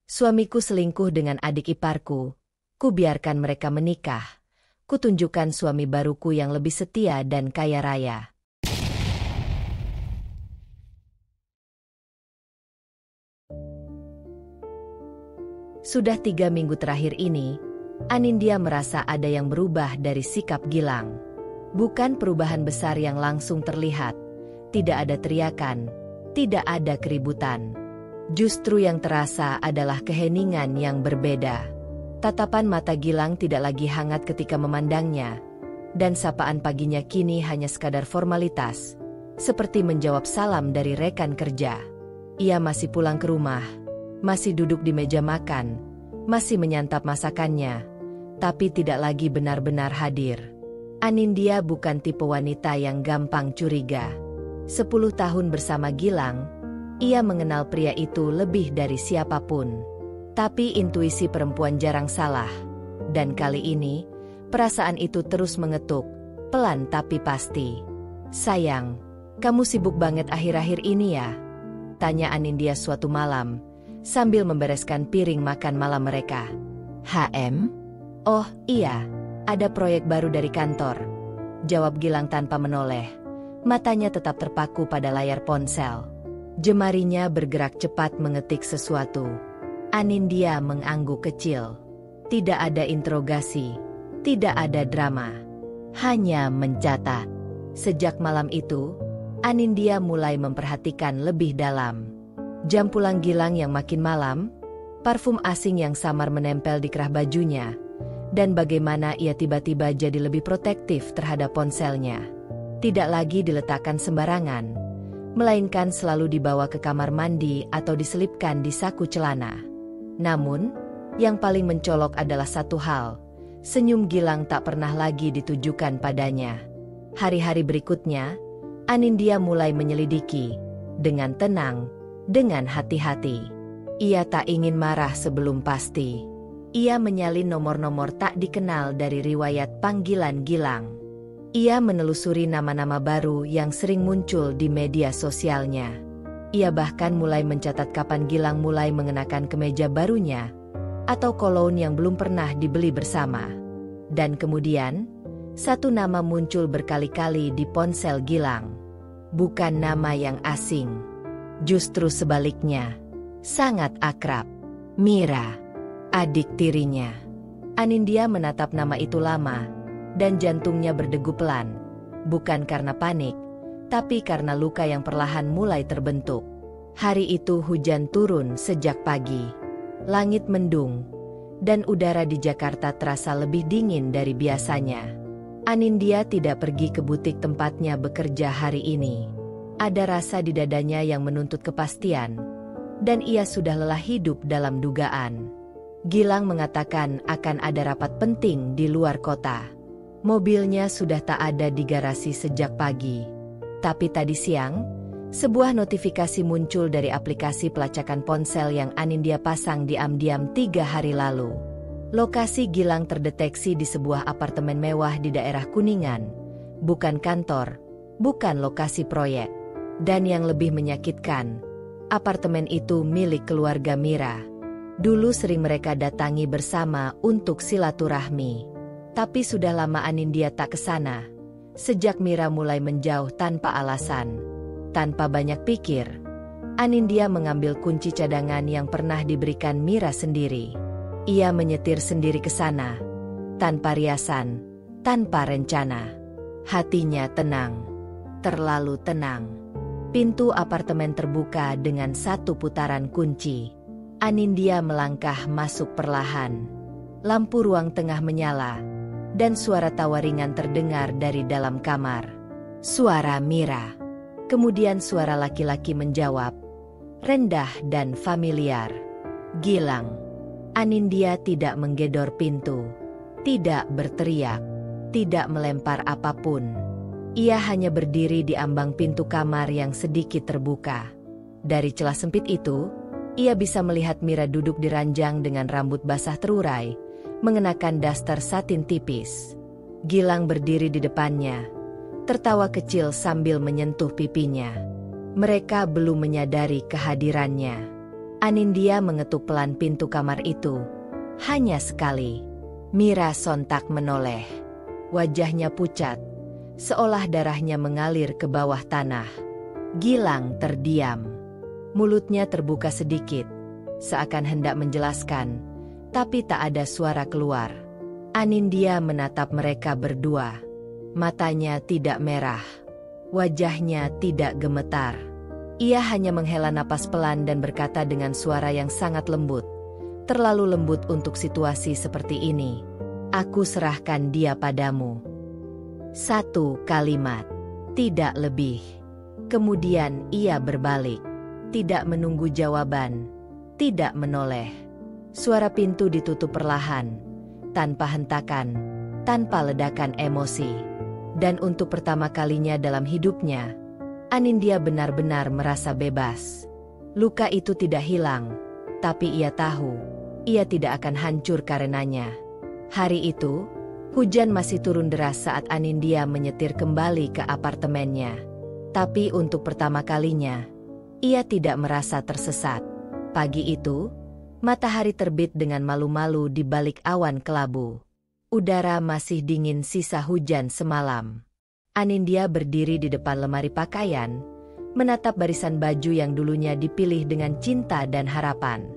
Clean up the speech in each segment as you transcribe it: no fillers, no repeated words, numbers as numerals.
Suamiku selingkuh dengan adik iparku. Kubiarkan mereka menikah. Kutunjukkan suami baruku yang lebih setia dan kaya raya. Sudah 3 minggu terakhir ini, Anindya merasa ada yang berubah dari sikap Gilang. Bukan perubahan besar yang langsung terlihat. Tidak ada teriakan, tidak ada keributan. Justru yang terasa adalah keheningan yang berbeda. Tatapan mata Gilang tidak lagi hangat ketika memandangnya, dan sapaan paginya kini hanya sekadar formalitas, seperti menjawab salam dari rekan kerja. Ia masih pulang ke rumah, masih duduk di meja makan, masih menyantap masakannya, tapi tidak lagi benar-benar hadir. Anindya bukan tipe wanita yang gampang curiga. 10 tahun bersama Gilang, ia mengenal pria itu lebih dari siapapun. Tapi intuisi perempuan jarang salah. Dan kali ini, perasaan itu terus mengetuk, pelan tapi pasti. "Sayang, kamu sibuk banget akhir-akhir ini ya?" tanya Anindya suatu malam, sambil membereskan piring makan malam mereka. "HM? Oh iya, ada proyek baru dari kantor," jawab Gilang tanpa menoleh. Matanya tetap terpaku pada layar ponsel. Jemarinya bergerak cepat mengetik sesuatu. Anindya mengangguk kecil. Tidak ada interogasi, tidak ada drama, hanya mencatat. Sejak malam itu, Anindya mulai memperhatikan lebih dalam. Jam pulang Gilang yang makin malam, parfum asing yang samar menempel di kerah bajunya, dan bagaimana ia tiba-tiba jadi lebih protektif terhadap ponselnya. Tidak lagi diletakkan sembarangan, melainkan selalu dibawa ke kamar mandi atau diselipkan di saku celana. Namun, yang paling mencolok adalah satu hal, senyum Gilang tak pernah lagi ditujukan padanya. Hari-hari berikutnya, Anindya mulai menyelidiki, dengan tenang, dengan hati-hati. Ia tak ingin marah sebelum pasti. Ia menyalin nomor-nomor tak dikenal dari riwayat panggilan Gilang. Ia menelusuri nama-nama baru yang sering muncul di media sosialnya. Ia bahkan mulai mencatat kapan Gilang mulai mengenakan kemeja barunya, atau cologne yang belum pernah dibeli bersama. Dan kemudian, satu nama muncul berkali-kali di ponsel Gilang. Bukan nama yang asing. Justru sebaliknya, sangat akrab. Mira, adik tirinya. Anindya menatap nama itu lama, dan jantungnya berdegup pelan. Bukan karena panik, tapi karena luka yang perlahan mulai terbentuk. Hari itu hujan turun sejak pagi. Langit mendung, dan udara di Jakarta terasa lebih dingin dari biasanya. Anindya tidak pergi ke butik tempatnya bekerja hari ini. Ada rasa di dadanya yang menuntut kepastian, dan ia sudah lelah hidup dalam dugaan. Gilang mengatakan akan ada rapat penting di luar kota. Mobilnya sudah tak ada di garasi sejak pagi. Tapi tadi siang, sebuah notifikasi muncul dari aplikasi pelacakan ponsel yang Anindya pasang diam-diam 3 hari lalu. Lokasi Gilang terdeteksi di sebuah apartemen mewah di daerah Kuningan. Bukan kantor, bukan lokasi proyek. Dan yang lebih menyakitkan, apartemen itu milik keluarga Mira. Dulu sering mereka datangi bersama untuk silaturahmi. Tapi sudah lama Anindya tak kesana. Sejak Mira mulai menjauh tanpa alasan, tanpa banyak pikir, Anindya mengambil kunci cadangan yang pernah diberikan Mira sendiri. Ia menyetir sendiri ke sana, tanpa riasan, tanpa rencana. Hatinya tenang, terlalu tenang. Pintu apartemen terbuka dengan satu putaran kunci. Anindya melangkah masuk perlahan. Lampu ruang tengah menyala, dan suara tawa ringan terdengar dari dalam kamar. Suara Mira. Kemudian suara laki-laki menjawab, rendah dan familiar. "Gilang." Anindya tidak menggedor pintu, tidak berteriak, tidak melempar apapun. Ia hanya berdiri di ambang pintu kamar yang sedikit terbuka. Dari celah sempit itu, ia bisa melihat Mira duduk di ranjang dengan rambut basah terurai, mengenakan daster satin tipis. Gilang berdiri di depannya, tertawa kecil sambil menyentuh pipinya. Mereka belum menyadari kehadirannya. Anindya mengetuk pelan pintu kamar itu. Hanya sekali. Mira sontak menoleh. Wajahnya pucat, seolah darahnya mengalir ke bawah tanah. Gilang terdiam. Mulutnya terbuka sedikit, seakan hendak menjelaskan, tapi tak ada suara keluar. Anindya menatap mereka berdua. Matanya tidak merah. Wajahnya tidak gemetar. Ia hanya menghela napas pelan dan berkata dengan suara yang sangat lembut. Terlalu lembut untuk situasi seperti ini. Aku serahkan dia padamu. Satu kalimat. Tidak lebih. Kemudian ia berbalik. Tidak menunggu jawaban. Tidak menoleh. Suara pintu ditutup perlahan. Tanpa hentakan. Tanpa ledakan emosi. Dan untuk pertama kalinya dalam hidupnya, Anindya benar-benar merasa bebas. Luka itu tidak hilang, tapi ia tahu ia tidak akan hancur karenanya. Hari itu, hujan masih turun deras saat Anindya menyetir kembali ke apartemennya. Tapi untuk pertama kalinya, ia tidak merasa tersesat. Pagi itu, matahari terbit dengan malu-malu di balik awan kelabu. Udara masih dingin sisa hujan semalam. Anindya berdiri di depan lemari pakaian, menatap barisan baju yang dulunya dipilih dengan cinta dan harapan.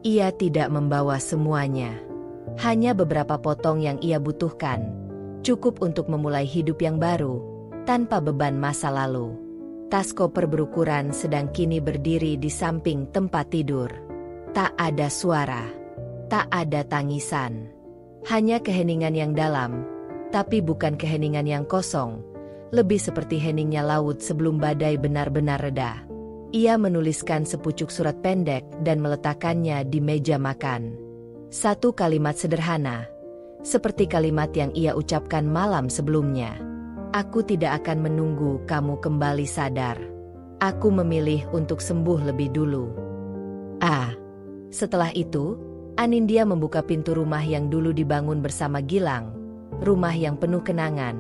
Ia tidak membawa semuanya. Hanya beberapa potong yang ia butuhkan, cukup untuk memulai hidup yang baru, tanpa beban masa lalu. Tas koper berukuran sedang kini berdiri di samping tempat tidur. Tak ada suara, tak ada tangisan. Hanya keheningan yang dalam, tapi bukan keheningan yang kosong, lebih seperti heningnya laut sebelum badai benar-benar reda. Ia menuliskan sepucuk surat pendek dan meletakkannya di meja makan. Satu kalimat sederhana, seperti kalimat yang ia ucapkan malam sebelumnya. Aku tidak akan menunggu kamu kembali sadar. Aku memilih untuk sembuh lebih dulu. Setelah itu, Anindya membuka pintu rumah yang dulu dibangun bersama Gilang. Rumah yang penuh kenangan,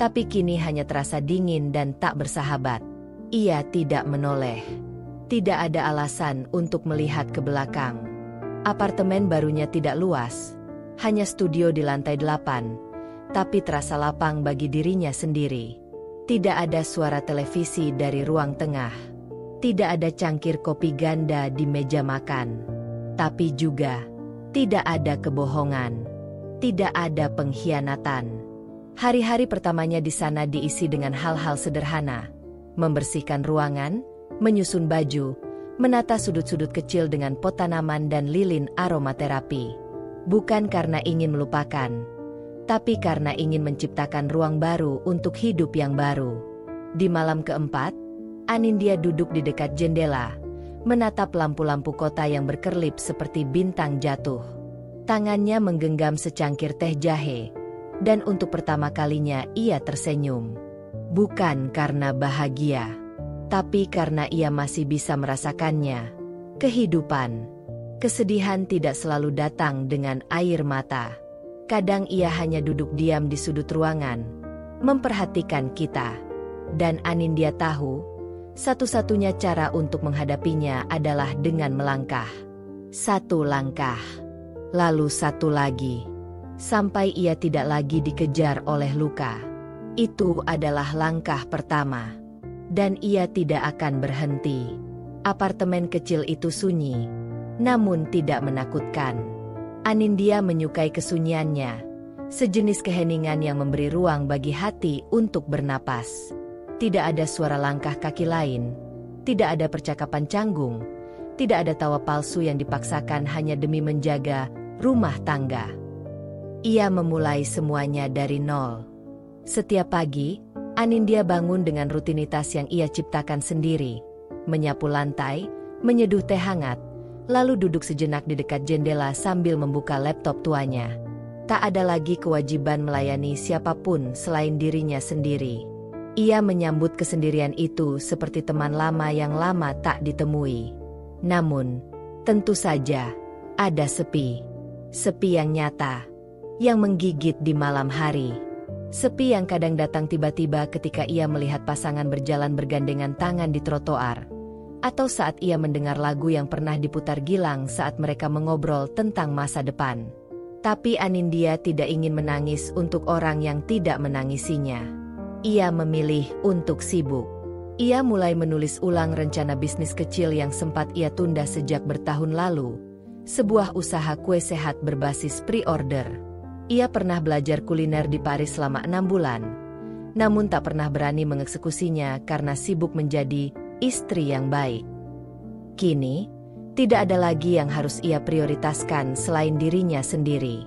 tapi kini hanya terasa dingin dan tak bersahabat. Ia tidak menoleh. Tidak ada alasan untuk melihat ke belakang. Apartemen barunya tidak luas, hanya studio di lantai 8, tapi terasa lapang bagi dirinya sendiri. Tidak ada suara televisi dari ruang tengah. Tidak ada cangkir kopi ganda di meja makan. Tapi juga tidak ada kebohongan. Tidak ada pengkhianatan. Hari-hari pertamanya di sana diisi dengan hal-hal sederhana. Membersihkan ruangan, menyusun baju, menata sudut-sudut kecil dengan pot tanaman dan lilin aromaterapi. Bukan karena ingin melupakan, tapi karena ingin menciptakan ruang baru untuk hidup yang baru. Di malam keempat, Anindya duduk di dekat jendela, menatap lampu-lampu kota yang berkerlip seperti bintang jatuh. Tangannya menggenggam secangkir teh jahe, dan untuk pertama kalinya ia tersenyum. Bukan karena bahagia, tapi karena ia masih bisa merasakannya. Kehidupan. Kesedihan tidak selalu datang dengan air mata. Kadang ia hanya duduk diam di sudut ruangan, memperhatikan kita. Dan Anindya tahu, satu-satunya cara untuk menghadapinya adalah dengan melangkah. Satu langkah, lalu satu lagi, sampai ia tidak lagi dikejar oleh luka. Itu adalah langkah pertama. Dan ia tidak akan berhenti. Apartemen kecil itu sunyi, namun tidak menakutkan. Anindya menyukai kesunyiannya, sejenis keheningan yang memberi ruang bagi hati untuk bernapas. Tidak ada suara langkah kaki lain, tidak ada percakapan canggung, tidak ada tawa palsu yang dipaksakan hanya demi menjaga rumah tangga. Ia memulai semuanya dari nol. Setiap pagi, Anindya bangun dengan rutinitas yang ia ciptakan sendiri. Menyapu lantai, menyeduh teh hangat, lalu duduk sejenak di dekat jendela sambil membuka laptop tuanya. Tak ada lagi kewajiban melayani siapapun selain dirinya sendiri. Ia menyambut kesendirian itu seperti teman lama yang lama tak ditemui. Namun, tentu saja, ada sepi. Sepi yang nyata, yang menggigit di malam hari. Sepi yang kadang datang tiba-tiba ketika ia melihat pasangan berjalan bergandengan tangan di trotoar. Atau saat ia mendengar lagu yang pernah diputar Gilang saat mereka mengobrol tentang masa depan. Tapi Anindya tidak ingin menangis untuk orang yang tidak menangisinya. Ia memilih untuk sibuk. Ia mulai menulis ulang rencana bisnis kecil yang sempat ia tunda sejak bertahun lalu. Sebuah usaha kue sehat berbasis pre-order. Ia pernah belajar kuliner di Paris selama 6 bulan. Namun tak pernah berani mengeksekusinya karena sibuk menjadi istri yang baik. Kini, tidak ada lagi yang harus ia prioritaskan selain dirinya sendiri.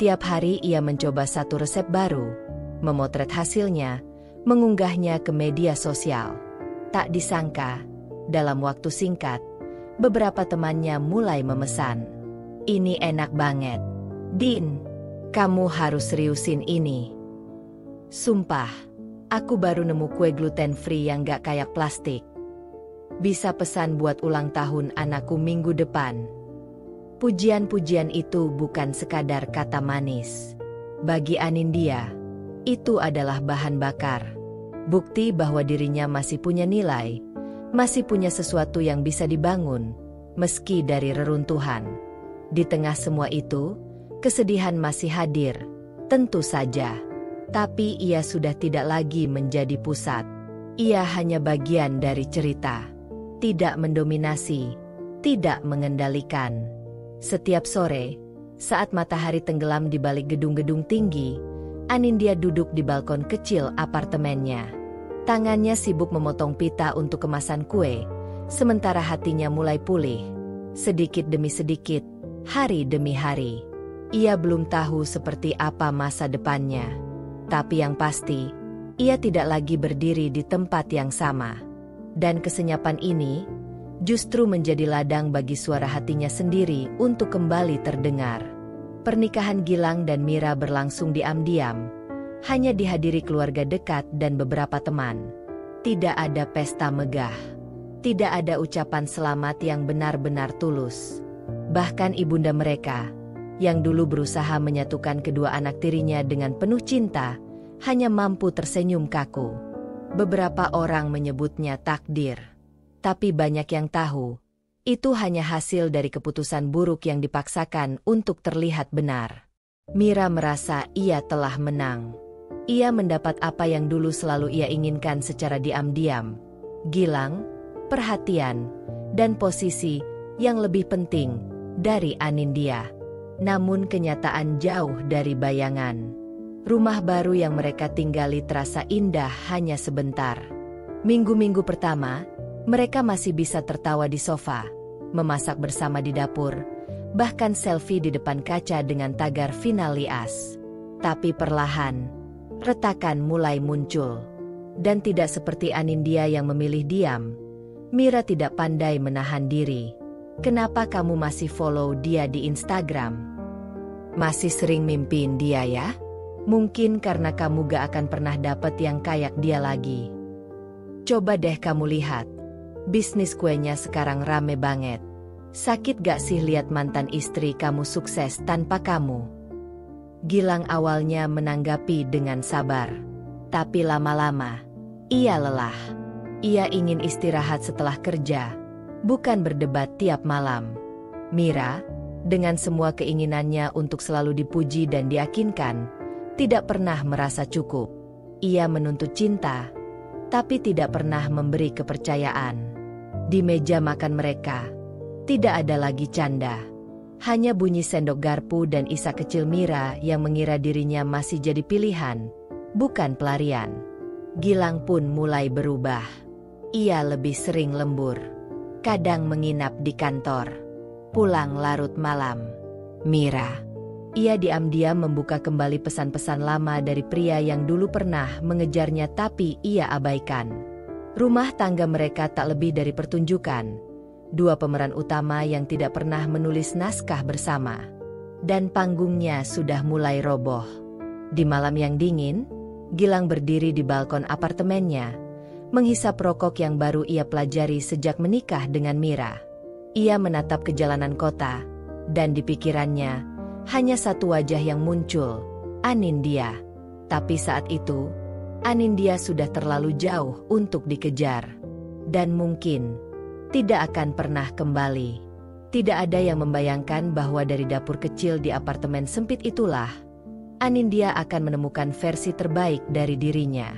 Tiap hari ia mencoba satu resep baru, memotret hasilnya, mengunggahnya ke media sosial. Tak disangka, dalam waktu singkat, beberapa temannya mulai memesan. Ini enak banget. Din, kamu harus seriusin ini. Sumpah, aku baru nemu kue gluten-free yang gak kayak plastik. Bisa pesan buat ulang tahun anakku minggu depan. Pujian-pujian itu bukan sekadar kata manis. Bagi Anindya, itu adalah bahan bakar. Bukti bahwa dirinya masih punya nilai, masih punya sesuatu yang bisa dibangun, meski dari reruntuhan. Di tengah semua itu, kesedihan masih hadir, tentu saja. Tapi ia sudah tidak lagi menjadi pusat. Ia hanya bagian dari cerita. Tidak mendominasi, tidak mengendalikan. Setiap sore, saat matahari tenggelam di balik gedung-gedung tinggi, Anindya duduk di balkon kecil apartemennya. Tangannya sibuk memotong pita untuk kemasan kue, sementara hatinya mulai pulih. Sedikit demi sedikit, hari demi hari. Ia belum tahu seperti apa masa depannya. Tapi yang pasti, ia tidak lagi berdiri di tempat yang sama. Dan kesenyapan ini justru menjadi ladang bagi suara hatinya sendiri untuk kembali terdengar. Pernikahan Gilang dan Mira berlangsung diam-diam, hanya dihadiri keluarga dekat dan beberapa teman. Tidak ada pesta megah, tidak ada ucapan selamat yang benar-benar tulus. Bahkan ibunda mereka, yang dulu berusaha menyatukan kedua anak tirinya dengan penuh cinta, hanya mampu tersenyum kaku. Beberapa orang menyebutnya takdir. Tapi banyak yang tahu, itu hanya hasil dari keputusan buruk yang dipaksakan untuk terlihat benar. Mira merasa ia telah menang. Ia mendapat apa yang dulu selalu ia inginkan secara diam-diam. Gilang, perhatian, dan posisi yang lebih penting dari Anindya. Namun kenyataan jauh dari bayangan. Rumah baru yang mereka tinggali terasa indah hanya sebentar. Minggu-minggu pertama, mereka masih bisa tertawa di sofa, memasak bersama di dapur, bahkan selfie di depan kaca dengan tagar final lias. Tapi perlahan, retakan mulai muncul. Dan tidak seperti Anindya yang memilih diam, Mira tidak pandai menahan diri. Kenapa kamu masih follow dia di Instagram? Masih sering mimpiin dia ya? Mungkin karena kamu gak akan pernah dapet yang kayak dia lagi. Coba deh kamu lihat. Bisnis kuenya sekarang rame banget. Sakit gak sih lihat mantan istri kamu sukses tanpa kamu? Gilang awalnya menanggapi dengan sabar. Tapi lama-lama, ia lelah. Ia ingin istirahat setelah kerja, bukan berdebat tiap malam. Mira, dengan semua keinginannya untuk selalu dipuji dan diyakinkan, tidak pernah merasa cukup. Ia menuntut cinta, tapi tidak pernah memberi kepercayaan. Di meja makan mereka, tidak ada lagi canda. Hanya bunyi sendok garpu dan isak kecil Mira yang mengira dirinya masih jadi pilihan, bukan pelarian. Gilang pun mulai berubah. Ia lebih sering lembur. Kadang menginap di kantor. Pulang larut malam. Mira. Ia diam-diam membuka kembali pesan-pesan lama dari pria yang dulu pernah mengejarnya tapi ia abaikan. Rumah tangga mereka tak lebih dari pertunjukan. Dua pemeran utama yang tidak pernah menulis naskah bersama. Dan panggungnya sudah mulai roboh. Di malam yang dingin, Gilang berdiri di balkon apartemennya, menghisap rokok yang baru ia pelajari sejak menikah dengan Mira. Ia menatap ke jalanan kota, dan di pikirannya, hanya satu wajah yang muncul, Anindya. Tapi saat itu, Anindya sudah terlalu jauh untuk dikejar. Dan mungkin, tidak akan pernah kembali. Tidak ada yang membayangkan bahwa dari dapur kecil di apartemen sempit itulah, Anindya akan menemukan versi terbaik dari dirinya.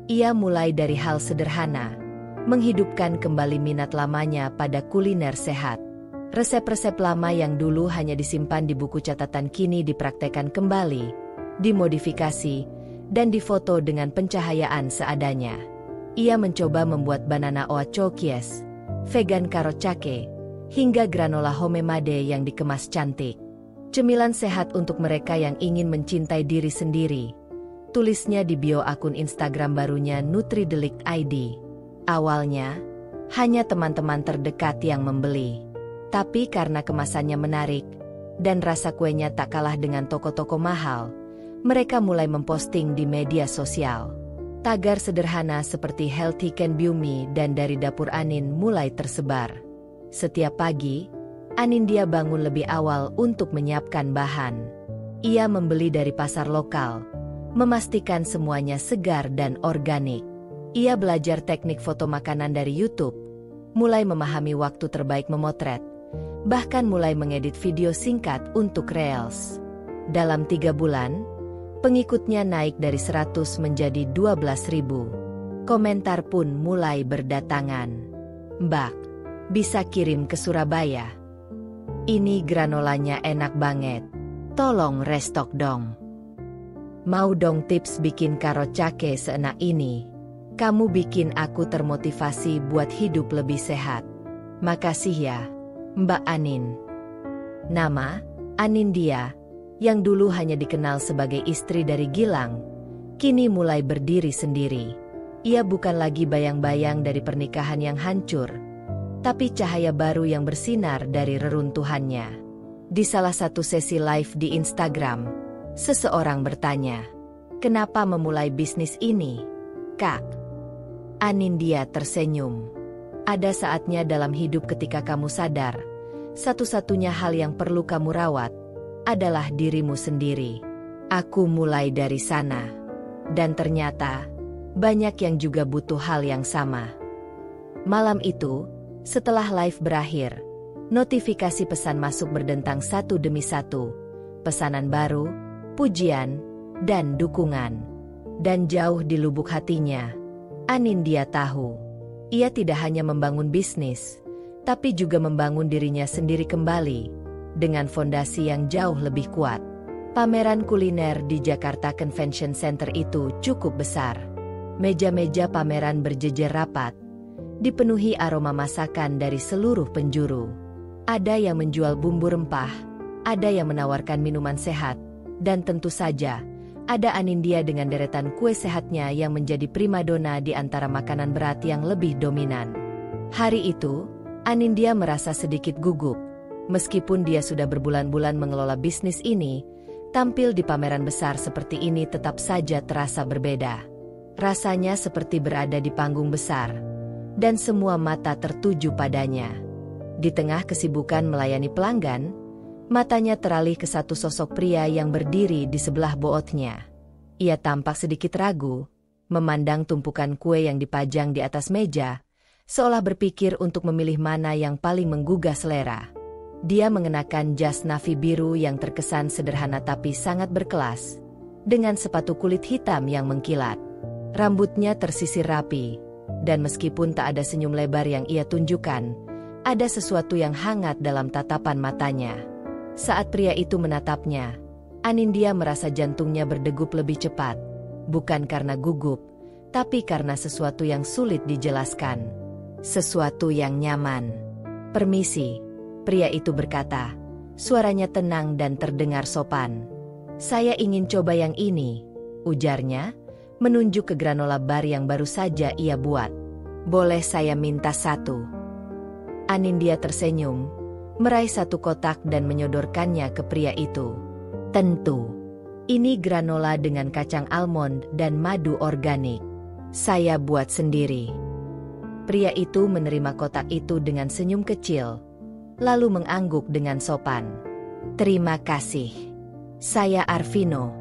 Ia mulai dari hal sederhana, menghidupkan kembali minat lamanya pada kuliner sehat. Resep-resep lama yang dulu hanya disimpan di buku catatan kini dipraktekkan kembali, dimodifikasi, dan difoto dengan pencahayaan seadanya. Ia mencoba membuat banana oat chokies, vegan carrot cake, hingga granola homemade yang dikemas cantik. Cemilan sehat untuk mereka yang ingin mencintai diri sendiri. Tulisnya di bio akun Instagram barunya NutriDelict ID. Awalnya, hanya teman-teman terdekat yang membeli. Tapi karena kemasannya menarik, dan rasa kuenya tak kalah dengan toko-toko mahal, mereka mulai memposting di media sosial. Tagar sederhana seperti Healthy Can Be Me dan Dari Dapur Anin mulai tersebar. Setiap pagi, Anindya bangun lebih awal untuk menyiapkan bahan. Ia membeli dari pasar lokal, memastikan semuanya segar dan organik. Ia belajar teknik foto makanan dari YouTube, mulai memahami waktu terbaik memotret, bahkan mulai mengedit video singkat untuk Reels. Dalam 3 bulan, pengikutnya naik dari 100 menjadi 12.000. Komentar pun mulai berdatangan. "Mbak, bisa kirim ke Surabaya? Ini granolanya enak banget. Tolong restock dong. Mau dong tips bikin carrot cake seenak ini? Kamu bikin aku termotivasi buat hidup lebih sehat. Makasih ya, Mbak Anin." Nama, Anindya, yang dulu hanya dikenal sebagai istri dari Gilang, kini mulai berdiri sendiri. Ia bukan lagi bayang-bayang dari pernikahan yang hancur, tapi cahaya baru yang bersinar dari reruntuhannya. Di salah satu sesi live di Instagram, seseorang bertanya, "Kenapa memulai bisnis ini, Kak?" Anindya tersenyum. "Ada saatnya dalam hidup ketika kamu sadar, satu-satunya hal yang perlu kamu rawat adalah dirimu sendiri. Aku mulai dari sana. Dan ternyata, banyak yang juga butuh hal yang sama." Malam itu, setelah live berakhir, notifikasi pesan masuk berdentang satu demi satu. Pesanan baru, pujian, dan dukungan. Dan jauh di lubuk hatinya, Anindya tahu, ia tidak hanya membangun bisnis, tapi juga membangun dirinya sendiri kembali, dengan fondasi yang jauh lebih kuat. Pameran kuliner di Jakarta Convention Center itu cukup besar. Meja-meja pameran berjejer rapat, dipenuhi aroma masakan dari seluruh penjuru. Ada yang menjual bumbu rempah, ada yang menawarkan minuman sehat, dan tentu saja, ada Anindya dengan deretan kue sehatnya yang menjadi primadona di antara makanan berat yang lebih dominan. Hari itu, Anindya merasa sedikit gugup. Meskipun dia sudah berbulan-bulan mengelola bisnis ini, tampil di pameran besar seperti ini tetap saja terasa berbeda. Rasanya seperti berada di panggung besar, dan semua mata tertuju padanya. Di tengah kesibukan melayani pelanggan, matanya teralih ke satu sosok pria yang berdiri di sebelah bootnya. Ia tampak sedikit ragu, memandang tumpukan kue yang dipajang di atas meja, seolah berpikir untuk memilih mana yang paling menggugah selera. Dia mengenakan jas navy biru yang terkesan sederhana tapi sangat berkelas, dengan sepatu kulit hitam yang mengkilat. Rambutnya tersisir rapi, dan meskipun tak ada senyum lebar yang ia tunjukkan, ada sesuatu yang hangat dalam tatapan matanya. Saat pria itu menatapnya, Anindya merasa jantungnya berdegup lebih cepat, bukan karena gugup, tapi karena sesuatu yang sulit dijelaskan. Sesuatu yang nyaman. "Permisi," pria itu berkata, suaranya tenang dan terdengar sopan. "Saya ingin coba yang ini," ujarnya, menunjuk ke granola bar yang baru saja ia buat. "Boleh saya minta satu?" Anindya tersenyum, meraih satu kotak dan menyodorkannya ke pria itu. "Tentu. Ini granola dengan kacang almond dan madu organik. Saya buat sendiri." Pria itu menerima kotak itu dengan senyum kecil, lalu mengangguk dengan sopan. "Terima kasih. Saya Arvino,"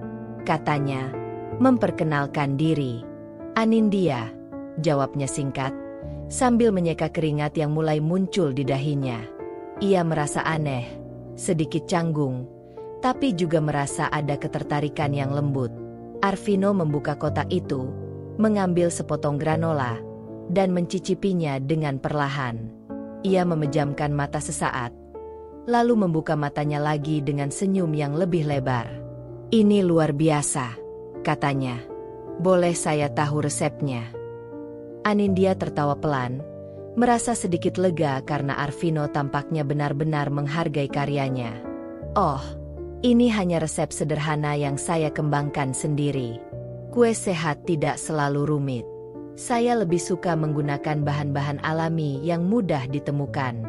katanya, memperkenalkan diri. "Anindya," jawabnya singkat, sambil menyeka keringat yang mulai muncul di dahinya. Ia merasa aneh, sedikit canggung, tapi juga merasa ada ketertarikan yang lembut. Arvino membuka kotak itu, mengambil sepotong granola, dan mencicipinya dengan perlahan. Ia memejamkan mata sesaat, lalu membuka matanya lagi dengan senyum yang lebih lebar. "Ini luar biasa," katanya. "Boleh saya tahu resepnya?" Anindya tertawa pelan, merasa sedikit lega karena Arvino tampaknya benar-benar menghargai karyanya. "Oh, ini hanya resep sederhana yang saya kembangkan sendiri. Kue sehat tidak selalu rumit. Saya lebih suka menggunakan bahan-bahan alami yang mudah ditemukan."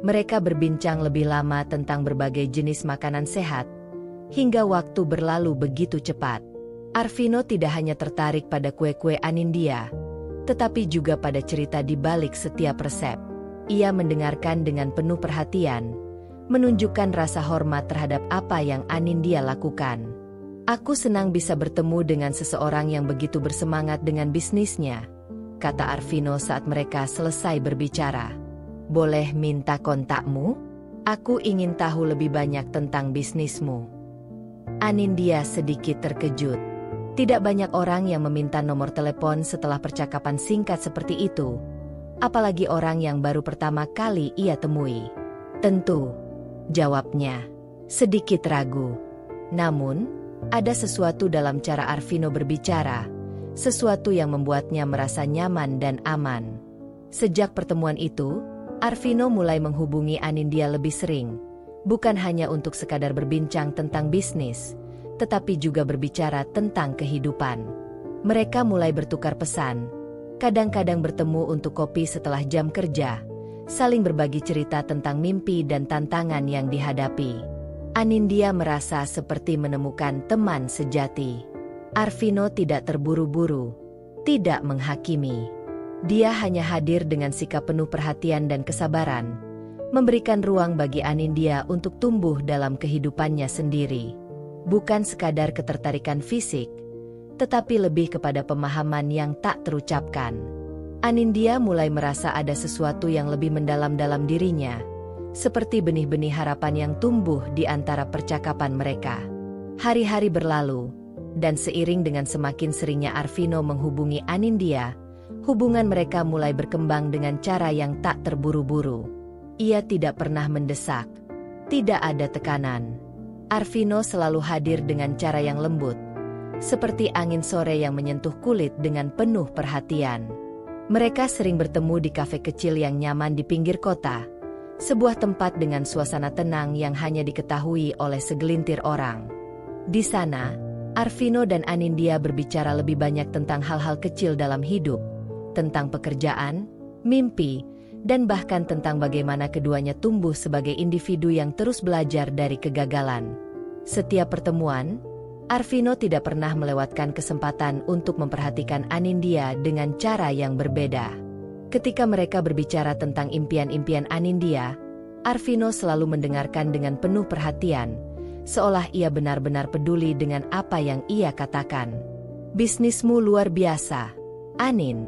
Mereka berbincang lebih lama tentang berbagai jenis makanan sehat, hingga waktu berlalu begitu cepat. Arvino tidak hanya tertarik pada kue-kue Anindya, tetapi juga pada cerita di balik setiap resep. Ia mendengarkan dengan penuh perhatian, menunjukkan rasa hormat terhadap apa yang Anindya lakukan. "Aku senang bisa bertemu dengan seseorang yang begitu bersemangat dengan bisnisnya," kata Arvino saat mereka selesai berbicara. "Boleh minta kontakmu? Aku ingin tahu lebih banyak tentang bisnismu." Anindya sedikit terkejut. Tidak banyak orang yang meminta nomor telepon setelah percakapan singkat seperti itu, apalagi orang yang baru pertama kali ia temui. "Tentu," jawabnya, sedikit ragu. Namun, ada sesuatu dalam cara Arvino berbicara, sesuatu yang membuatnya merasa nyaman dan aman. Sejak pertemuan itu, Arvino mulai menghubungi Anindya lebih sering, bukan hanya untuk sekadar berbincang tentang bisnis, tetapi juga berbicara tentang kehidupan. Mereka mulai bertukar pesan, kadang-kadang bertemu untuk kopi setelah jam kerja, saling berbagi cerita tentang mimpi dan tantangan yang dihadapi. Anindya merasa seperti menemukan teman sejati. Arvino tidak terburu-buru, tidak menghakimi. Dia hanya hadir dengan sikap penuh perhatian dan kesabaran, memberikan ruang bagi Anindya untuk tumbuh dalam kehidupannya sendiri. Bukan sekadar ketertarikan fisik, tetapi lebih kepada pemahaman yang tak terucapkan. Anindya mulai merasa ada sesuatu yang lebih mendalam dalam dirinya, seperti benih-benih harapan yang tumbuh di antara percakapan mereka. Hari-hari berlalu, dan seiring dengan semakin seringnya Arvino menghubungi Anindya, hubungan mereka mulai berkembang dengan cara yang tak terburu-buru. Ia tidak pernah mendesak, tidak ada tekanan. Arvino selalu hadir dengan cara yang lembut, seperti angin sore yang menyentuh kulit dengan penuh perhatian. Mereka sering bertemu di kafe kecil yang nyaman di pinggir kota, sebuah tempat dengan suasana tenang yang hanya diketahui oleh segelintir orang. Di sana, Arvino dan Anindya berbicara lebih banyak tentang hal-hal kecil dalam hidup, tentang pekerjaan, mimpi, dan bahkan tentang bagaimana keduanya tumbuh sebagai individu yang terus belajar dari kegagalan. Setiap pertemuan, Arvino tidak pernah melewatkan kesempatan untuk memperhatikan Anindya dengan cara yang berbeda. Ketika mereka berbicara tentang impian-impian Anindya, Arvino selalu mendengarkan dengan penuh perhatian, seolah ia benar-benar peduli dengan apa yang ia katakan. "Bisnismu luar biasa, Anin,"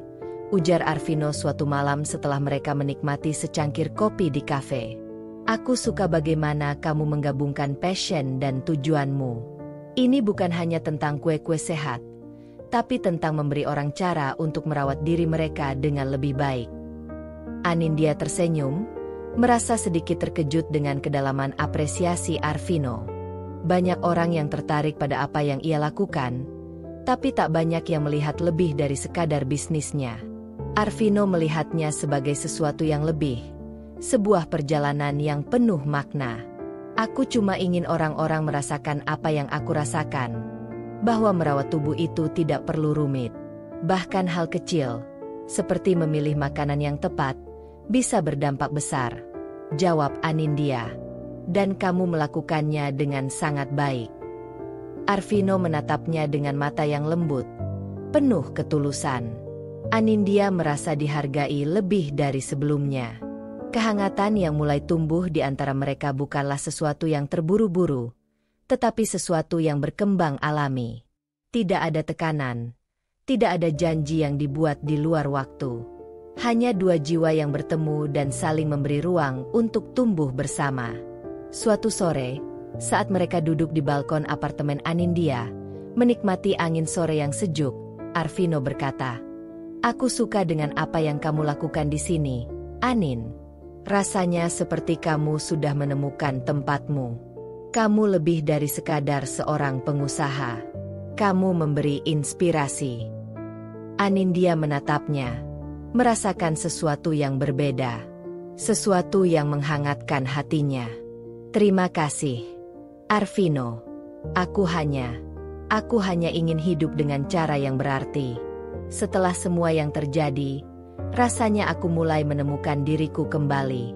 ujar Arvino suatu malam setelah mereka menikmati secangkir kopi di kafe. "Aku suka bagaimana kamu menggabungkan passion dan tujuanmu. Ini bukan hanya tentang kue-kue sehat, tapi tentang memberi orang cara untuk merawat diri mereka dengan lebih baik." Anindya tersenyum, merasa sedikit terkejut dengan kedalaman apresiasi Arvino. Banyak orang yang tertarik pada apa yang ia lakukan, tapi tak banyak yang melihat lebih dari sekadar bisnisnya. Arvino melihatnya sebagai sesuatu yang lebih, sebuah perjalanan yang penuh makna. "Aku cuma ingin orang-orang merasakan apa yang aku rasakan, bahwa merawat tubuh itu tidak perlu rumit. Bahkan hal kecil, seperti memilih makanan yang tepat, bisa berdampak besar," jawab Anindya. "Dan kamu melakukannya dengan sangat baik." Arvino menatapnya dengan mata yang lembut, penuh ketulusan. Anindya merasa dihargai lebih dari sebelumnya. Kehangatan yang mulai tumbuh di antara mereka bukanlah sesuatu yang terburu-buru, tetapi sesuatu yang berkembang alami. Tidak ada tekanan, tidak ada janji yang dibuat di luar waktu. Hanya dua jiwa yang bertemu dan saling memberi ruang untuk tumbuh bersama. Suatu sore, saat mereka duduk di balkon apartemen Anindya, menikmati angin sore yang sejuk, Arvino berkata, "Aku suka dengan apa yang kamu lakukan di sini, Anin. Rasanya seperti kamu sudah menemukan tempatmu. Kamu lebih dari sekadar seorang pengusaha. Kamu memberi inspirasi." Anindya menatapnya, merasakan sesuatu yang berbeda, sesuatu yang menghangatkan hatinya. "Terima kasih, Arvino. Aku hanya ingin hidup dengan cara yang berarti. Setelah semua yang terjadi, rasanya aku mulai menemukan diriku kembali."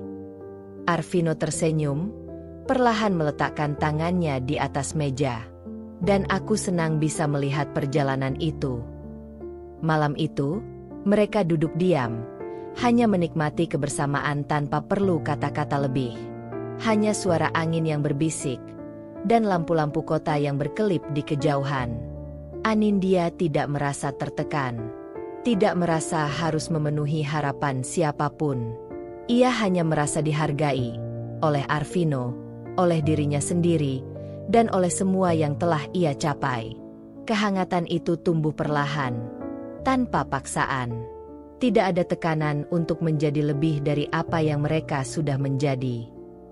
Arvino tersenyum, perlahan meletakkan tangannya di atas meja. "Dan aku senang bisa melihat perjalanan itu." Malam itu, mereka duduk diam, hanya menikmati kebersamaan tanpa perlu kata-kata lebih. Hanya suara angin yang berbisik, dan lampu-lampu kota yang berkelip di kejauhan. Anindya tidak merasa tertekan, tidak merasa harus memenuhi harapan siapapun. Ia hanya merasa dihargai oleh Arvino, oleh dirinya sendiri, dan oleh semua yang telah ia capai. Kehangatan itu tumbuh perlahan, tanpa paksaan. Tidak ada tekanan untuk menjadi lebih dari apa yang mereka sudah menjadi.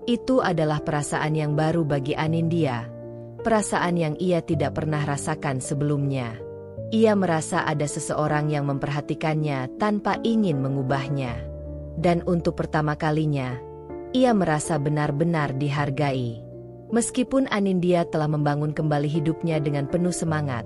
Itu adalah perasaan yang baru bagi Anindya, perasaan yang ia tidak pernah rasakan sebelumnya. Ia merasa ada seseorang yang memperhatikannya tanpa ingin mengubahnya. Dan untuk pertama kalinya, ia merasa benar-benar dihargai. Meskipun Anindya telah membangun kembali hidupnya dengan penuh semangat,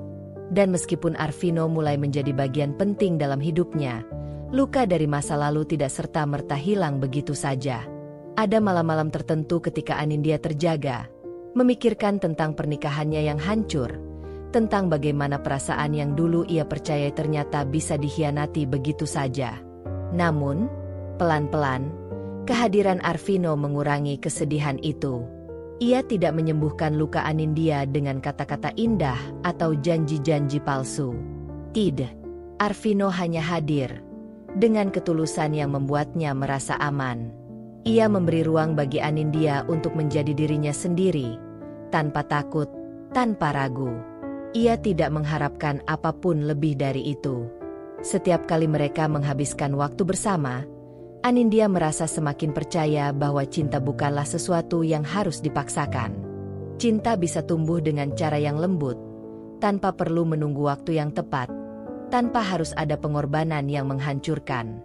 dan meskipun Arvino mulai menjadi bagian penting dalam hidupnya, luka dari masa lalu tidak serta-merta hilang begitu saja. Ada malam-malam tertentu ketika Anindya terjaga, memikirkan tentang pernikahannya yang hancur, tentang bagaimana perasaan yang dulu ia percaya ternyata bisa dikhianati begitu saja. Namun, pelan-pelan, kehadiran Arvino mengurangi kesedihan itu. Ia tidak menyembuhkan luka Anindya dengan kata-kata indah atau janji-janji palsu. Tidak, Arvino hanya hadir dengan ketulusan yang membuatnya merasa aman. Ia memberi ruang bagi Anindya untuk menjadi dirinya sendiri, tanpa takut, tanpa ragu. Ia tidak mengharapkan apapun lebih dari itu. Setiap kali mereka menghabiskan waktu bersama, Anindya merasa semakin percaya bahwa cinta bukanlah sesuatu yang harus dipaksakan. Cinta bisa tumbuh dengan cara yang lembut, tanpa perlu menunggu waktu yang tepat, tanpa harus ada pengorbanan yang menghancurkan.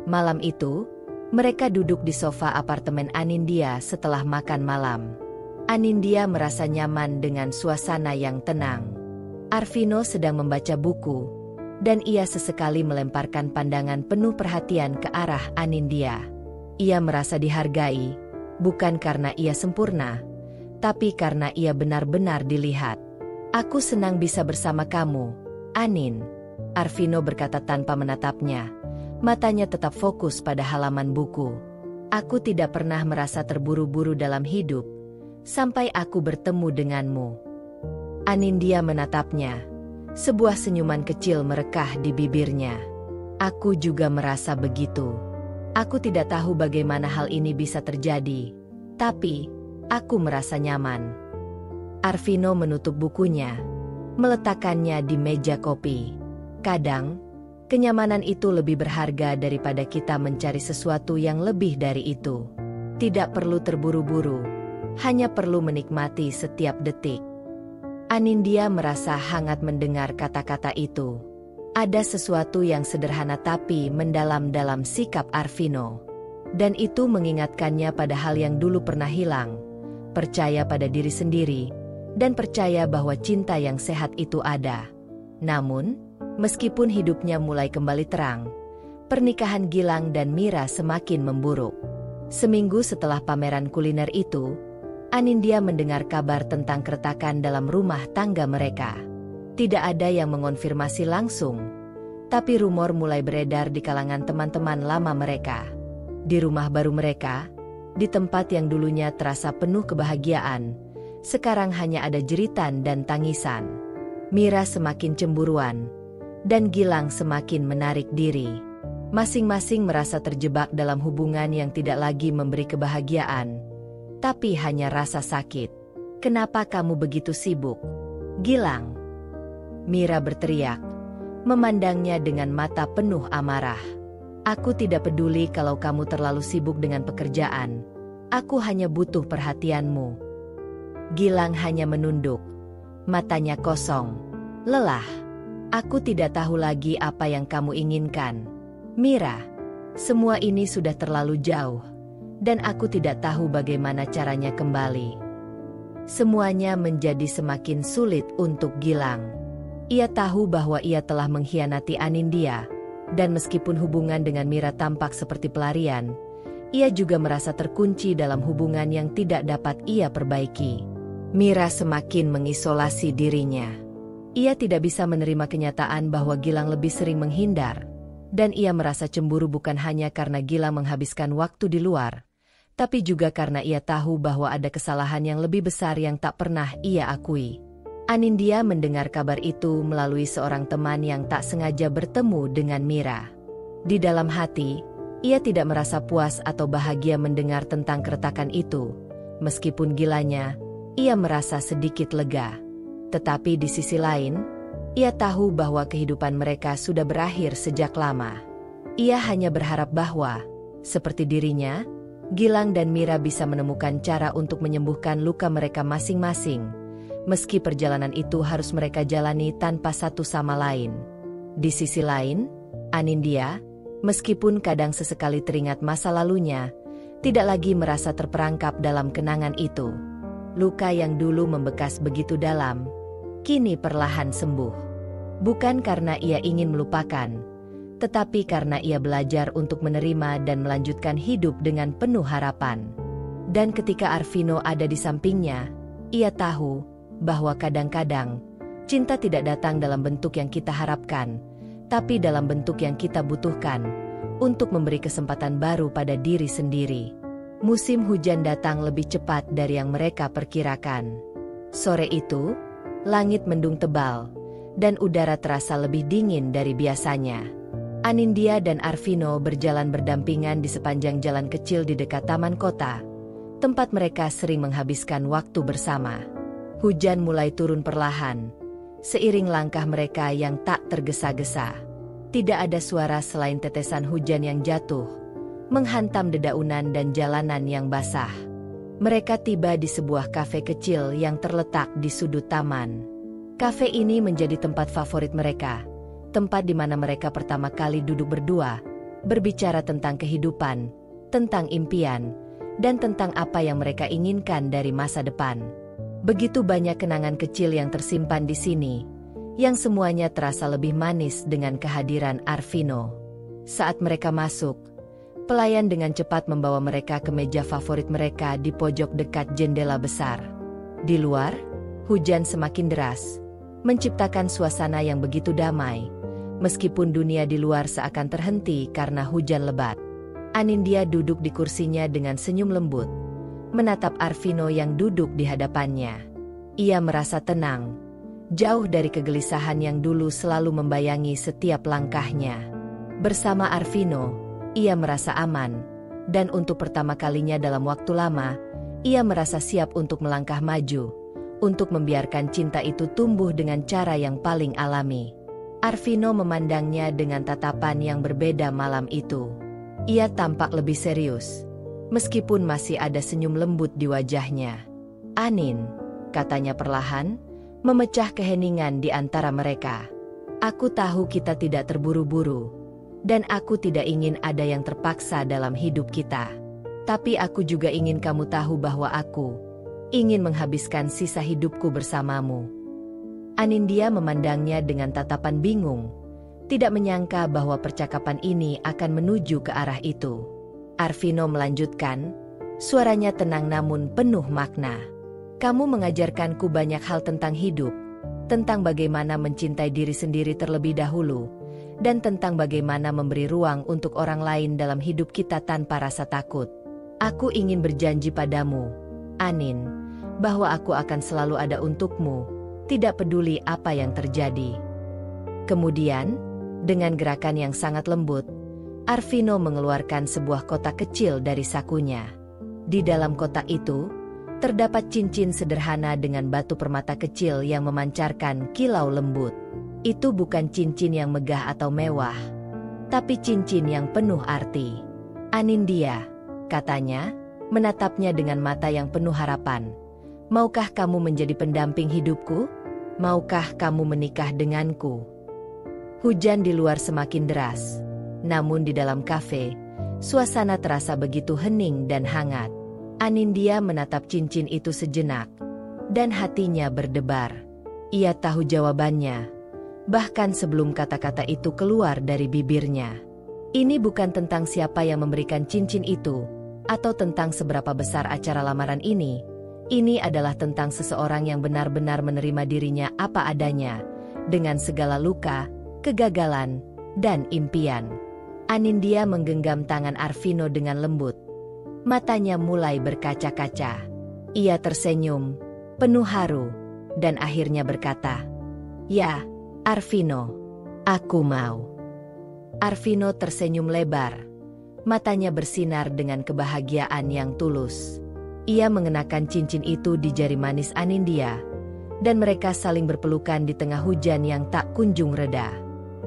Malam itu, mereka duduk di sofa apartemen Anindya setelah makan malam. Anindya merasa nyaman dengan suasana yang tenang. Arvino sedang membaca buku, dan ia sesekali melemparkan pandangan penuh perhatian ke arah Anindya. Ia merasa dihargai, bukan karena ia sempurna, tapi karena ia benar-benar dilihat. "Aku senang bisa bersama kamu, Anin," Arvino berkata tanpa menatapnya. Matanya tetap fokus pada halaman buku. "Aku tidak pernah merasa terburu-buru dalam hidup, sampai aku bertemu denganmu." Anindya menatapnya. Sebuah senyuman kecil merekah di bibirnya. "Aku juga merasa begitu. Aku tidak tahu bagaimana hal ini bisa terjadi, tapi aku merasa nyaman." Arvino menutup bukunya, meletakkannya di meja kopi. "Kadang, kenyamanan itu lebih berharga daripada kita mencari sesuatu yang lebih dari itu. Tidak perlu terburu-buru, hanya perlu menikmati setiap detik." Anindya merasa hangat mendengar kata-kata itu. Ada sesuatu yang sederhana tapi mendalam dalam sikap Arvino. Dan itu mengingatkannya pada hal yang dulu pernah hilang. Percaya pada diri sendiri, dan percaya bahwa cinta yang sehat itu ada. Namun, meskipun hidupnya mulai kembali terang, pernikahan Gilang dan Mira semakin memburuk. Seminggu setelah pameran kuliner itu, Anindya mendengar kabar tentang keretakan dalam rumah tangga mereka. Tidak ada yang mengonfirmasi langsung, tapi rumor mulai beredar di kalangan teman-teman lama mereka. Di rumah baru mereka, di tempat yang dulunya terasa penuh kebahagiaan, sekarang hanya ada jeritan dan tangisan. Mira semakin cemburuan, dan Gilang semakin menarik diri. Masing-masing merasa terjebak dalam hubungan yang tidak lagi memberi kebahagiaan, tapi hanya rasa sakit. "Kenapa kamu begitu sibuk, Gilang?" Mira berteriak, memandangnya dengan mata penuh amarah. "Aku tidak peduli kalau kamu terlalu sibuk dengan pekerjaan. Aku hanya butuh perhatianmu." Gilang hanya menunduk, matanya kosong, lelah. "Aku tidak tahu lagi apa yang kamu inginkan, Mira. Semua ini sudah terlalu jauh, dan aku tidak tahu bagaimana caranya kembali." Semuanya menjadi semakin sulit untuk Gilang. Ia tahu bahwa ia telah mengkhianati Anindya, dan meskipun hubungan dengan Mira tampak seperti pelarian, ia juga merasa terkunci dalam hubungan yang tidak dapat ia perbaiki. Mira semakin mengisolasi dirinya. Ia tidak bisa menerima kenyataan bahwa Gilang lebih sering menghindar, dan ia merasa cemburu bukan hanya karena Gilang menghabiskan waktu di luar, tapi juga karena ia tahu bahwa ada kesalahan yang lebih besar yang tak pernah ia akui. Anindya mendengar kabar itu melalui seorang teman yang tak sengaja bertemu dengan Mira. Di dalam hati, ia tidak merasa puas atau bahagia mendengar tentang keretakan itu. Meskipun gilanya, ia merasa sedikit lega. Tetapi di sisi lain, ia tahu bahwa kehidupan mereka sudah berakhir sejak lama. Ia hanya berharap bahwa, seperti dirinya, Gilang dan Mira bisa menemukan cara untuk menyembuhkan luka mereka masing-masing, meski perjalanan itu harus mereka jalani tanpa satu sama lain. Di sisi lain, Anindya, meskipun kadang sesekali teringat masa lalunya, tidak lagi merasa terperangkap dalam kenangan itu. Luka yang dulu membekas begitu dalam, kini perlahan sembuh. Bukan karena ia ingin melupakan, tetapi karena ia belajar untuk menerima dan melanjutkan hidup dengan penuh harapan. Dan ketika Arvino ada di sampingnya, ia tahu bahwa kadang-kadang cinta tidak datang dalam bentuk yang kita harapkan, tapi dalam bentuk yang kita butuhkan untuk memberi kesempatan baru pada diri sendiri. Musim hujan datang lebih cepat dari yang mereka perkirakan. Sore itu, langit mendung tebal, dan udara terasa lebih dingin dari biasanya. Anindya dan Arvino berjalan berdampingan di sepanjang jalan kecil di dekat taman kota, tempat mereka sering menghabiskan waktu bersama. Hujan mulai turun perlahan, seiring langkah mereka yang tak tergesa-gesa. Tidak ada suara selain tetesan hujan yang jatuh, menghantam dedaunan dan jalanan yang basah. Mereka tiba di sebuah kafe kecil yang terletak di sudut taman. Kafe ini menjadi tempat favorit mereka, tempat di mana mereka pertama kali duduk berdua, berbicara tentang kehidupan, tentang impian, dan tentang apa yang mereka inginkan dari masa depan. Begitu banyak kenangan kecil yang tersimpan di sini, yang semuanya terasa lebih manis dengan kehadiran Arvino. Saat mereka masuk, pelayan dengan cepat membawa mereka ke meja favorit mereka di pojok dekat jendela besar. Di luar, hujan semakin deras, menciptakan suasana yang begitu damai, meskipun dunia di luar seakan terhenti karena hujan lebat. Anindya duduk di kursinya dengan senyum lembut, menatap Arvino yang duduk di hadapannya. Ia merasa tenang, jauh dari kegelisahan yang dulu selalu membayangi setiap langkahnya. Bersama Arvino, ia merasa aman, dan untuk pertama kalinya dalam waktu lama, ia merasa siap untuk melangkah maju, untuk membiarkan cinta itu tumbuh dengan cara yang paling alami. Arvino memandangnya dengan tatapan yang berbeda malam itu. Ia tampak lebih serius, meskipun masih ada senyum lembut di wajahnya. "Anin," katanya perlahan, memecah keheningan di antara mereka. "Aku tahu kita tidak terburu-buru, dan aku tidak ingin ada yang terpaksa dalam hidup kita. Tapi aku juga ingin kamu tahu bahwa aku ingin menghabiskan sisa hidupku bersamamu." Anindya memandangnya dengan tatapan bingung, tidak menyangka bahwa percakapan ini akan menuju ke arah itu. Arvino melanjutkan, suaranya tenang namun penuh makna. "Kamu mengajarkanku banyak hal tentang hidup, tentang bagaimana mencintai diri sendiri terlebih dahulu, dan tentang bagaimana memberi ruang untuk orang lain dalam hidup kita tanpa rasa takut. Aku ingin berjanji padamu, Anin, bahwa aku akan selalu ada untukmu, tidak peduli apa yang terjadi." Kemudian, dengan gerakan yang sangat lembut, Arvino mengeluarkan sebuah kotak kecil dari sakunya. Di dalam kotak itu, terdapat cincin sederhana dengan batu permata kecil yang memancarkan kilau lembut. Itu bukan cincin yang megah atau mewah, tapi cincin yang penuh arti. "Anindya," katanya, menatapnya dengan mata yang penuh harapan. "Maukah kamu menjadi pendamping hidupku? Maukah kamu menikah denganku?" Hujan di luar semakin deras. Namun di dalam kafe, suasana terasa begitu hening dan hangat. Anindya menatap cincin itu sejenak, dan hatinya berdebar. Ia tahu jawabannya, bahkan sebelum kata-kata itu keluar dari bibirnya. Ini bukan tentang siapa yang memberikan cincin itu, atau tentang seberapa besar acara lamaran ini. Ini adalah tentang seseorang yang benar-benar menerima dirinya apa adanya, dengan segala luka, kegagalan, dan impian. Anindya menggenggam tangan Arvino dengan lembut. Matanya mulai berkaca-kaca. Ia tersenyum, penuh haru, dan akhirnya berkata, "Ya, Arvino, aku mau." Arvino tersenyum lebar. Matanya bersinar dengan kebahagiaan yang tulus. Ia mengenakan cincin itu di jari manis Anindya, dan mereka saling berpelukan di tengah hujan yang tak kunjung reda.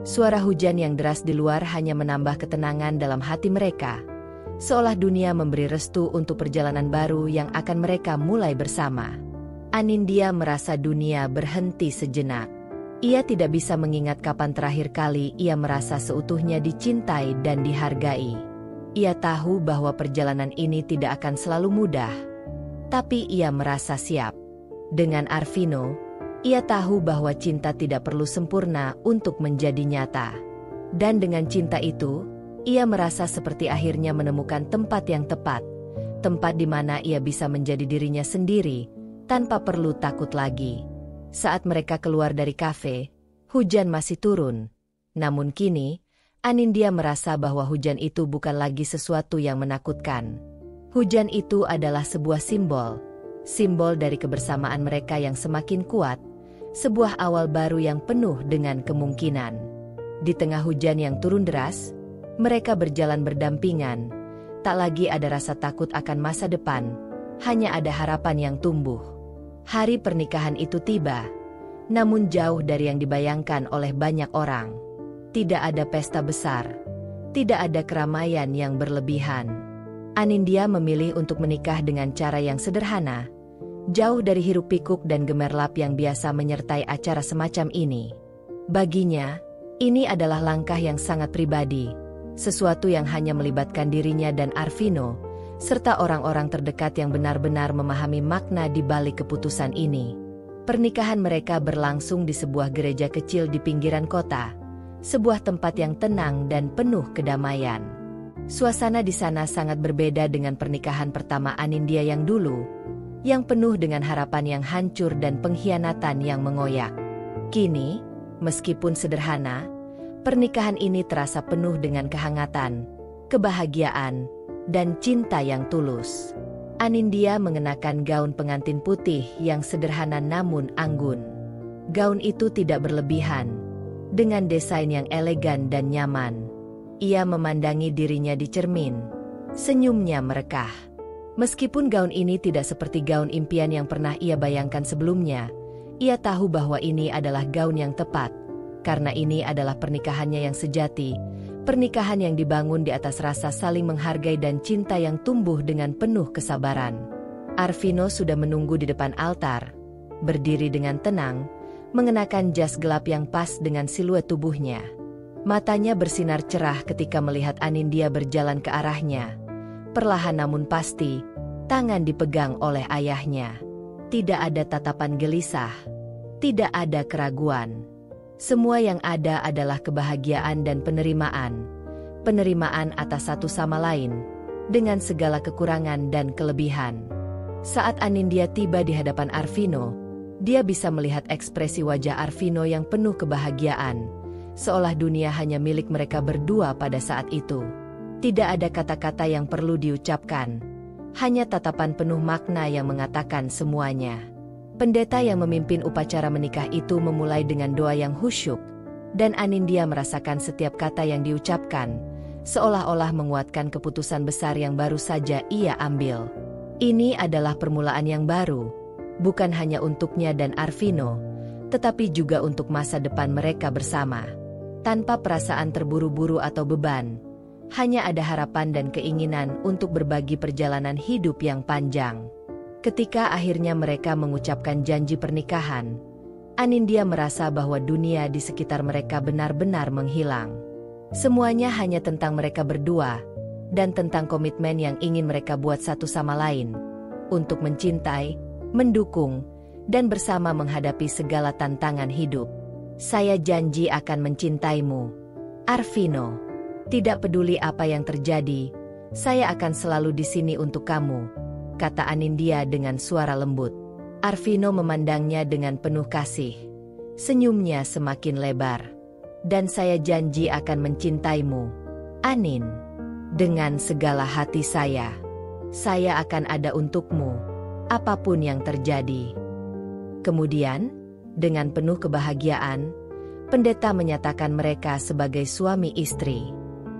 Suara hujan yang deras di luar hanya menambah ketenangan dalam hati mereka, seolah dunia memberi restu untuk perjalanan baru yang akan mereka mulai bersama. Anindya merasa dunia berhenti sejenak. Ia tidak bisa mengingat kapan terakhir kali ia merasa seutuhnya dicintai dan dihargai. Ia tahu bahwa perjalanan ini tidak akan selalu mudah, tapi ia merasa siap. Dengan Arvino, ia tahu bahwa cinta tidak perlu sempurna untuk menjadi nyata. Dan dengan cinta itu, ia merasa seperti akhirnya menemukan tempat yang tepat. Tempat di mana ia bisa menjadi dirinya sendiri, tanpa perlu takut lagi. Saat mereka keluar dari kafe, hujan masih turun. Namun kini, Anindya merasa bahwa hujan itu bukan lagi sesuatu yang menakutkan. Hujan itu adalah sebuah simbol. Simbol dari kebersamaan mereka yang semakin kuat. Sebuah awal baru yang penuh dengan kemungkinan. Di tengah hujan yang turun deras, mereka berjalan berdampingan. Tak lagi ada rasa takut akan masa depan, hanya ada harapan yang tumbuh. Hari pernikahan itu tiba, namun jauh dari yang dibayangkan oleh banyak orang. Tidak ada pesta besar, tidak ada keramaian yang berlebihan. Anindya memilih untuk menikah dengan cara yang sederhana, jauh dari hiruk-pikuk dan gemerlap yang biasa menyertai acara semacam ini. Baginya, ini adalah langkah yang sangat pribadi, sesuatu yang hanya melibatkan dirinya dan Arvino, serta orang-orang terdekat yang benar-benar memahami makna di balik keputusan ini. Pernikahan mereka berlangsung di sebuah gereja kecil di pinggiran kota, sebuah tempat yang tenang dan penuh kedamaian. Suasana di sana sangat berbeda dengan pernikahan pertama Anindya yang dulu, yang penuh dengan harapan yang hancur dan pengkhianatan yang mengoyak. Kini, meskipun sederhana, pernikahan ini terasa penuh dengan kehangatan, kebahagiaan, dan cinta yang tulus. Anindya mengenakan gaun pengantin putih yang sederhana namun anggun. Gaun itu tidak berlebihan, dengan desain yang elegan dan nyaman. Ia memandangi dirinya di cermin, senyumnya merekah. Meskipun gaun ini tidak seperti gaun impian yang pernah ia bayangkan sebelumnya, ia tahu bahwa ini adalah gaun yang tepat, karena ini adalah pernikahannya yang sejati, pernikahan yang dibangun di atas rasa saling menghargai dan cinta yang tumbuh dengan penuh kesabaran. Arvino sudah menunggu di depan altar, berdiri dengan tenang, mengenakan jas gelap yang pas dengan siluet tubuhnya. Matanya bersinar cerah ketika melihat Anindya berjalan ke arahnya. Perlahan namun pasti, tangan dipegang oleh ayahnya. Tidak ada tatapan gelisah, tidak ada keraguan. Semua yang ada adalah kebahagiaan dan penerimaan. Penerimaan atas satu sama lain, dengan segala kekurangan dan kelebihan. Saat Anindya tiba di hadapan Arvino, dia bisa melihat ekspresi wajah Arvino yang penuh kebahagiaan, seolah dunia hanya milik mereka berdua pada saat itu. Tidak ada kata-kata yang perlu diucapkan, hanya tatapan penuh makna yang mengatakan semuanya. Pendeta yang memimpin upacara menikah itu memulai dengan doa yang khusyuk, dan Anindya merasakan setiap kata yang diucapkan, seolah-olah menguatkan keputusan besar yang baru saja ia ambil. Ini adalah permulaan yang baru, bukan hanya untuknya dan Arvino, tetapi juga untuk masa depan mereka bersama. Tanpa perasaan terburu-buru atau beban, hanya ada harapan dan keinginan untuk berbagi perjalanan hidup yang panjang. Ketika akhirnya mereka mengucapkan janji pernikahan, Anindya merasa bahwa dunia di sekitar mereka benar-benar menghilang. Semuanya hanya tentang mereka berdua, dan tentang komitmen yang ingin mereka buat satu sama lain, untuk mencintai, mendukung, dan bersama menghadapi segala tantangan hidup. Saya janji akan mencintaimu, Arvino. Tidak peduli apa yang terjadi, saya akan selalu di sini untuk kamu, kata Anindya dengan suara lembut. Arvino memandangnya dengan penuh kasih. Senyumnya semakin lebar. Dan saya janji akan mencintaimu, Anin. Dengan segala hati saya akan ada untukmu, apapun yang terjadi. Kemudian, dengan penuh kebahagiaan, pendeta menyatakan mereka sebagai suami istri.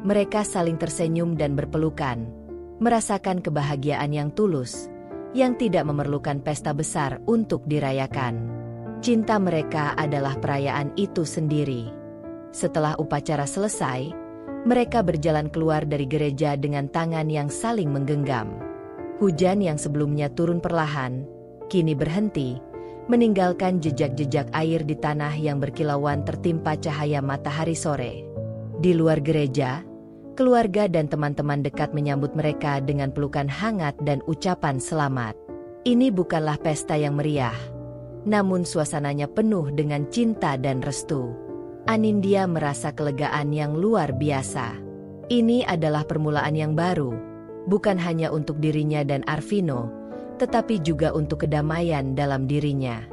Mereka saling tersenyum dan berpelukan, merasakan kebahagiaan yang tulus, yang tidak memerlukan pesta besar untuk dirayakan. Cinta mereka adalah perayaan itu sendiri. Setelah upacara selesai, mereka berjalan keluar dari gereja dengan tangan yang saling menggenggam. Hujan yang sebelumnya turun perlahan, kini berhenti, meninggalkan jejak-jejak air di tanah yang berkilauan tertimpa cahaya matahari sore. Di luar gereja, keluarga dan teman-teman dekat menyambut mereka dengan pelukan hangat dan ucapan selamat. Ini bukanlah pesta yang meriah, namun suasananya penuh dengan cinta dan restu. Anindya merasa kelegaan yang luar biasa. Ini adalah permulaan yang baru, bukan hanya untuk dirinya dan Arvino, tetapi juga untuk kedamaian dalam dirinya.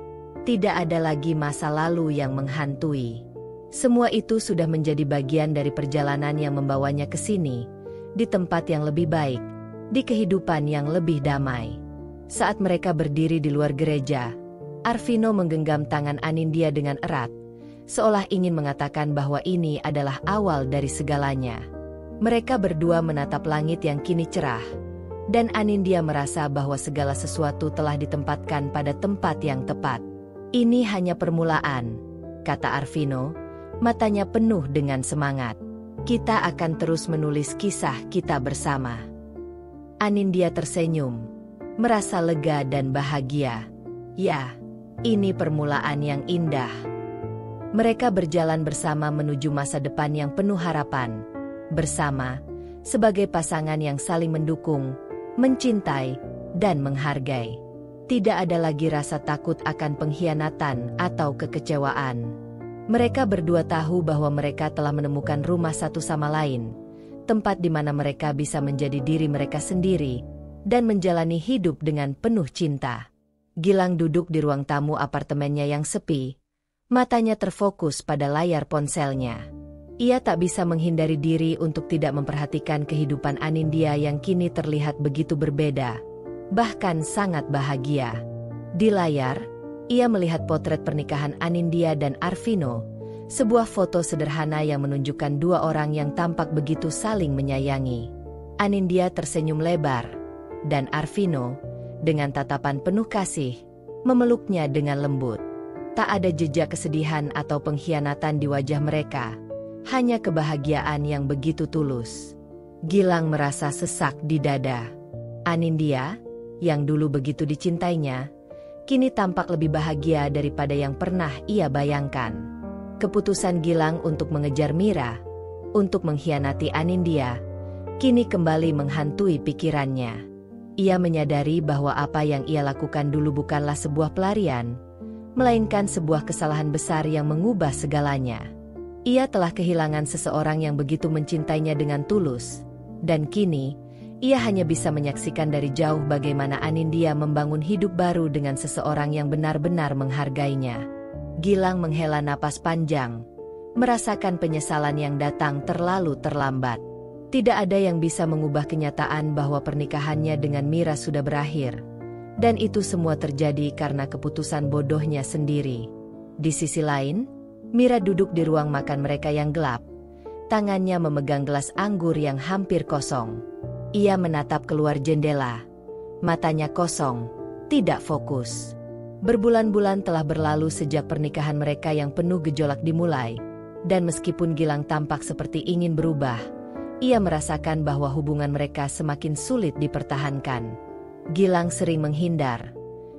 Tidak ada lagi masa lalu yang menghantui. Semua itu sudah menjadi bagian dari perjalanan yang membawanya ke sini, di tempat yang lebih baik, di kehidupan yang lebih damai. Saat mereka berdiri di luar gereja, Arvino menggenggam tangan Anindya dengan erat, seolah ingin mengatakan bahwa ini adalah awal dari segalanya. Mereka berdua menatap langit yang kini cerah, dan Anindya merasa bahwa segala sesuatu telah ditempatkan pada tempat yang tepat. Ini hanya permulaan, kata Arvino, matanya penuh dengan semangat. Kita akan terus menulis kisah kita bersama. Anindya tersenyum, merasa lega dan bahagia. Ya, ini permulaan yang indah. Mereka berjalan bersama menuju masa depan yang penuh harapan. Bersama, sebagai pasangan yang saling mendukung, mencintai, dan menghargai. Tidak ada lagi rasa takut akan pengkhianatan atau kekecewaan. Mereka berdua tahu bahwa mereka telah menemukan rumah satu sama lain, tempat di mana mereka bisa menjadi diri mereka sendiri, dan menjalani hidup dengan penuh cinta. Gilang duduk di ruang tamu apartemennya yang sepi, matanya terfokus pada layar ponselnya. Ia tak bisa menghindari diri untuk tidak memperhatikan kehidupan Anindya yang kini terlihat begitu berbeda, bahkan sangat bahagia. Di layar, ia melihat potret pernikahan Anindya dan Arvino, sebuah foto sederhana yang menunjukkan dua orang yang tampak begitu saling menyayangi. Anindya tersenyum lebar, dan Arvino, dengan tatapan penuh kasih, memeluknya dengan lembut. Tak ada jejak kesedihan atau pengkhianatan di wajah mereka, hanya kebahagiaan yang begitu tulus. Gilang merasa sesak di dada. Anindya, yang dulu begitu dicintainya, kini tampak lebih bahagia daripada yang pernah ia bayangkan. Keputusan Gilang untuk mengejar Mira, untuk mengkhianati Anindya, kini kembali menghantui pikirannya. Ia menyadari bahwa apa yang ia lakukan dulu bukanlah sebuah pelarian, melainkan sebuah kesalahan besar yang mengubah segalanya. Ia telah kehilangan seseorang yang begitu mencintainya dengan tulus, dan kini, ia hanya bisa menyaksikan dari jauh bagaimana Anindya membangun hidup baru dengan seseorang yang benar-benar menghargainya. Gilang menghela napas panjang, merasakan penyesalan yang datang terlalu terlambat. Tidak ada yang bisa mengubah kenyataan bahwa pernikahannya dengan Mira sudah berakhir. Dan itu semua terjadi karena keputusan bodohnya sendiri. Di sisi lain, Mira duduk di ruang makan mereka yang gelap, Tangannya memegang gelas anggur yang hampir kosong. Ia menatap keluar jendela. Matanya kosong, tidak fokus. Berbulan-bulan telah berlalu sejak pernikahan mereka yang penuh gejolak dimulai. Dan meskipun Gilang tampak seperti ingin berubah, ia merasakan bahwa hubungan mereka semakin sulit dipertahankan. Gilang sering menghindar.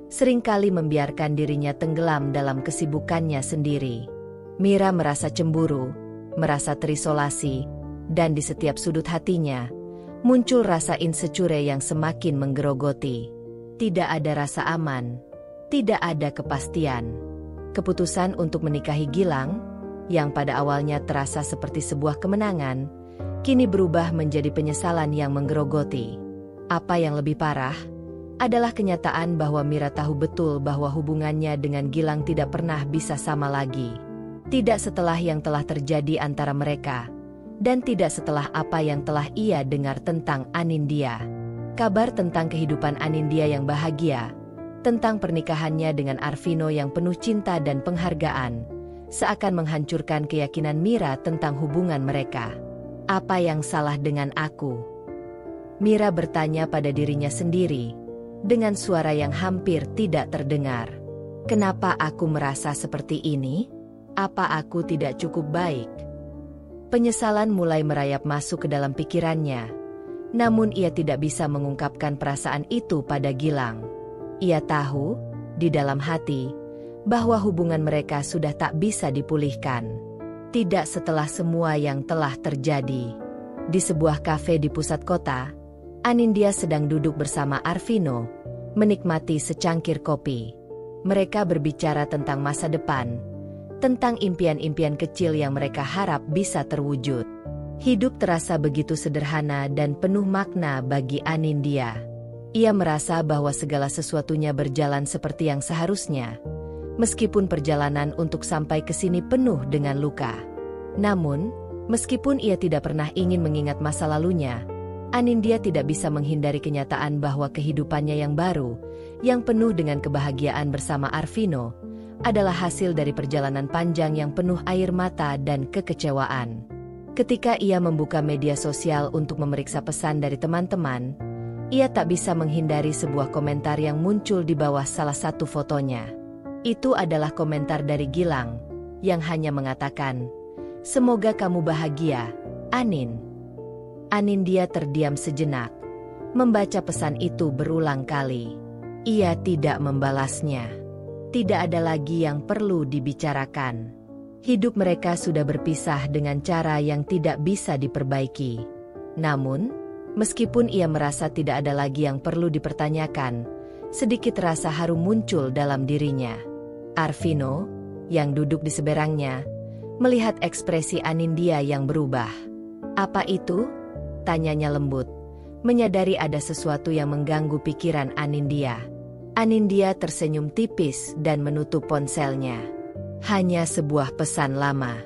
Seringkali membiarkan dirinya tenggelam dalam kesibukannya sendiri. Mira merasa cemburu, merasa terisolasi, dan di setiap sudut hatinya, muncul rasa insecure yang semakin menggerogoti. Tidak ada rasa aman, tidak ada kepastian. Keputusan untuk menikahi Gilang, yang pada awalnya terasa seperti sebuah kemenangan, kini berubah menjadi penyesalan yang menggerogoti. Apa yang lebih parah adalah kenyataan bahwa Mira tahu betul bahwa hubungannya dengan Gilang tidak pernah bisa sama lagi. Tidak setelah yang telah terjadi antara mereka, dan tidak setelah apa yang telah ia dengar tentang Anindya. Kabar tentang kehidupan Anindya yang bahagia, tentang pernikahannya dengan Arvino yang penuh cinta dan penghargaan, seakan menghancurkan keyakinan Mira tentang hubungan mereka. Apa yang salah dengan aku? Mira bertanya pada dirinya sendiri, dengan suara yang hampir tidak terdengar. Kenapa aku merasa seperti ini? Apa aku tidak cukup baik? Penyesalan mulai merayap masuk ke dalam pikirannya. Namun ia tidak bisa mengungkapkan perasaan itu pada Gilang. Ia tahu, di dalam hati, bahwa hubungan mereka sudah tak bisa dipulihkan. Tidak setelah semua yang telah terjadi. Di sebuah kafe di pusat kota, Anindya sedang duduk bersama Arvino, menikmati secangkir kopi. Mereka berbicara tentang masa depan, tentang impian-impian kecil yang mereka harap bisa terwujud. Hidup terasa begitu sederhana dan penuh makna bagi Anindya. Ia merasa bahwa segala sesuatunya berjalan seperti yang seharusnya, meskipun perjalanan untuk sampai ke sini penuh dengan luka. Namun, meskipun ia tidak pernah ingin mengingat masa lalunya, Anindya tidak bisa menghindari kenyataan bahwa kehidupannya yang baru, yang penuh dengan kebahagiaan bersama Arvino, adalah hasil dari perjalanan panjang yang penuh air mata dan kekecewaan. Ketika ia membuka media sosial untuk memeriksa pesan dari teman-teman, ia tak bisa menghindari sebuah komentar yang muncul di bawah salah satu fotonya. Itu adalah komentar dari Gilang, yang hanya mengatakan, "Semoga kamu bahagia, Anin." Anindya terdiam sejenak, membaca pesan itu berulang kali. Ia tidak membalasnya. Tidak ada lagi yang perlu dibicarakan. Hidup mereka sudah berpisah dengan cara yang tidak bisa diperbaiki. Namun, meskipun ia merasa tidak ada lagi yang perlu dipertanyakan, sedikit rasa haru muncul dalam dirinya. Arvino, yang duduk di seberangnya, melihat ekspresi Anindya yang berubah. "Apa itu?" tanyanya lembut, menyadari ada sesuatu yang mengganggu pikiran Anindya. Anindya tersenyum tipis dan menutup ponselnya. Hanya sebuah pesan lama.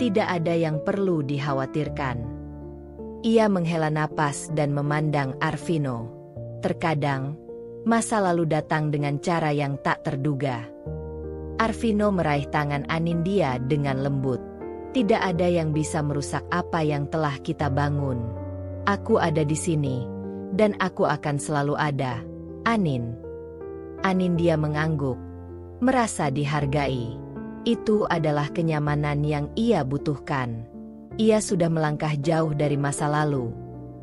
Tidak ada yang perlu dikhawatirkan. Ia menghela napas dan memandang Arvino. Terkadang, masa lalu datang dengan cara yang tak terduga. Arvino meraih tangan Anindya dengan lembut. Tidak ada yang bisa merusak apa yang telah kita bangun. Aku ada di sini, dan aku akan selalu ada, Anin. Anindya mengangguk, merasa dihargai. Itu adalah kenyamanan yang ia butuhkan. Ia sudah melangkah jauh dari masa lalu,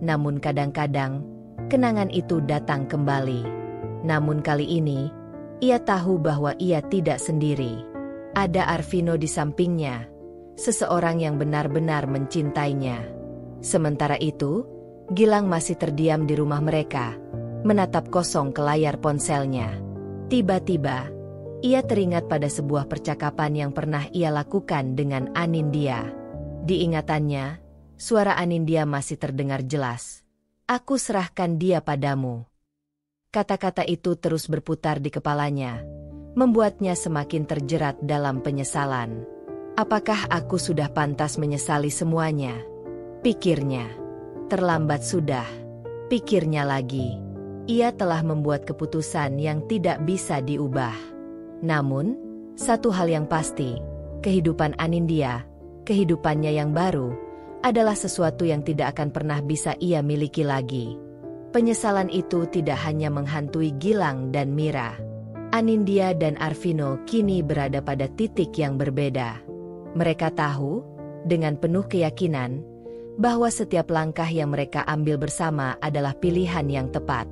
namun kadang-kadang, kenangan itu datang kembali. Namun kali ini, ia tahu bahwa ia tidak sendiri. Ada Arvino di sampingnya, seseorang yang benar-benar mencintainya. Sementara itu, Gilang masih terdiam di rumah mereka, menatap kosong ke layar ponselnya. Tiba-tiba, ia teringat pada sebuah percakapan yang pernah ia lakukan dengan Anindya. Di ingatannya, suara Anindya masih terdengar jelas. "Aku serahkan dia padamu." Kata-kata itu terus berputar di kepalanya, membuatnya semakin terjerat dalam penyesalan. Apakah aku sudah pantas menyesali semuanya? Pikirnya. Terlambat sudah. Pikirnya lagi. Ia telah membuat keputusan yang tidak bisa diubah. Namun, satu hal yang pasti, kehidupan Anindya, kehidupannya yang baru, adalah sesuatu yang tidak akan pernah bisa ia miliki lagi. Penyesalan itu tidak hanya menghantui Gilang dan Mira. Anindya dan Arvino kini berada pada titik yang berbeda. Mereka tahu, dengan penuh keyakinan, bahwa setiap langkah yang mereka ambil bersama adalah pilihan yang tepat.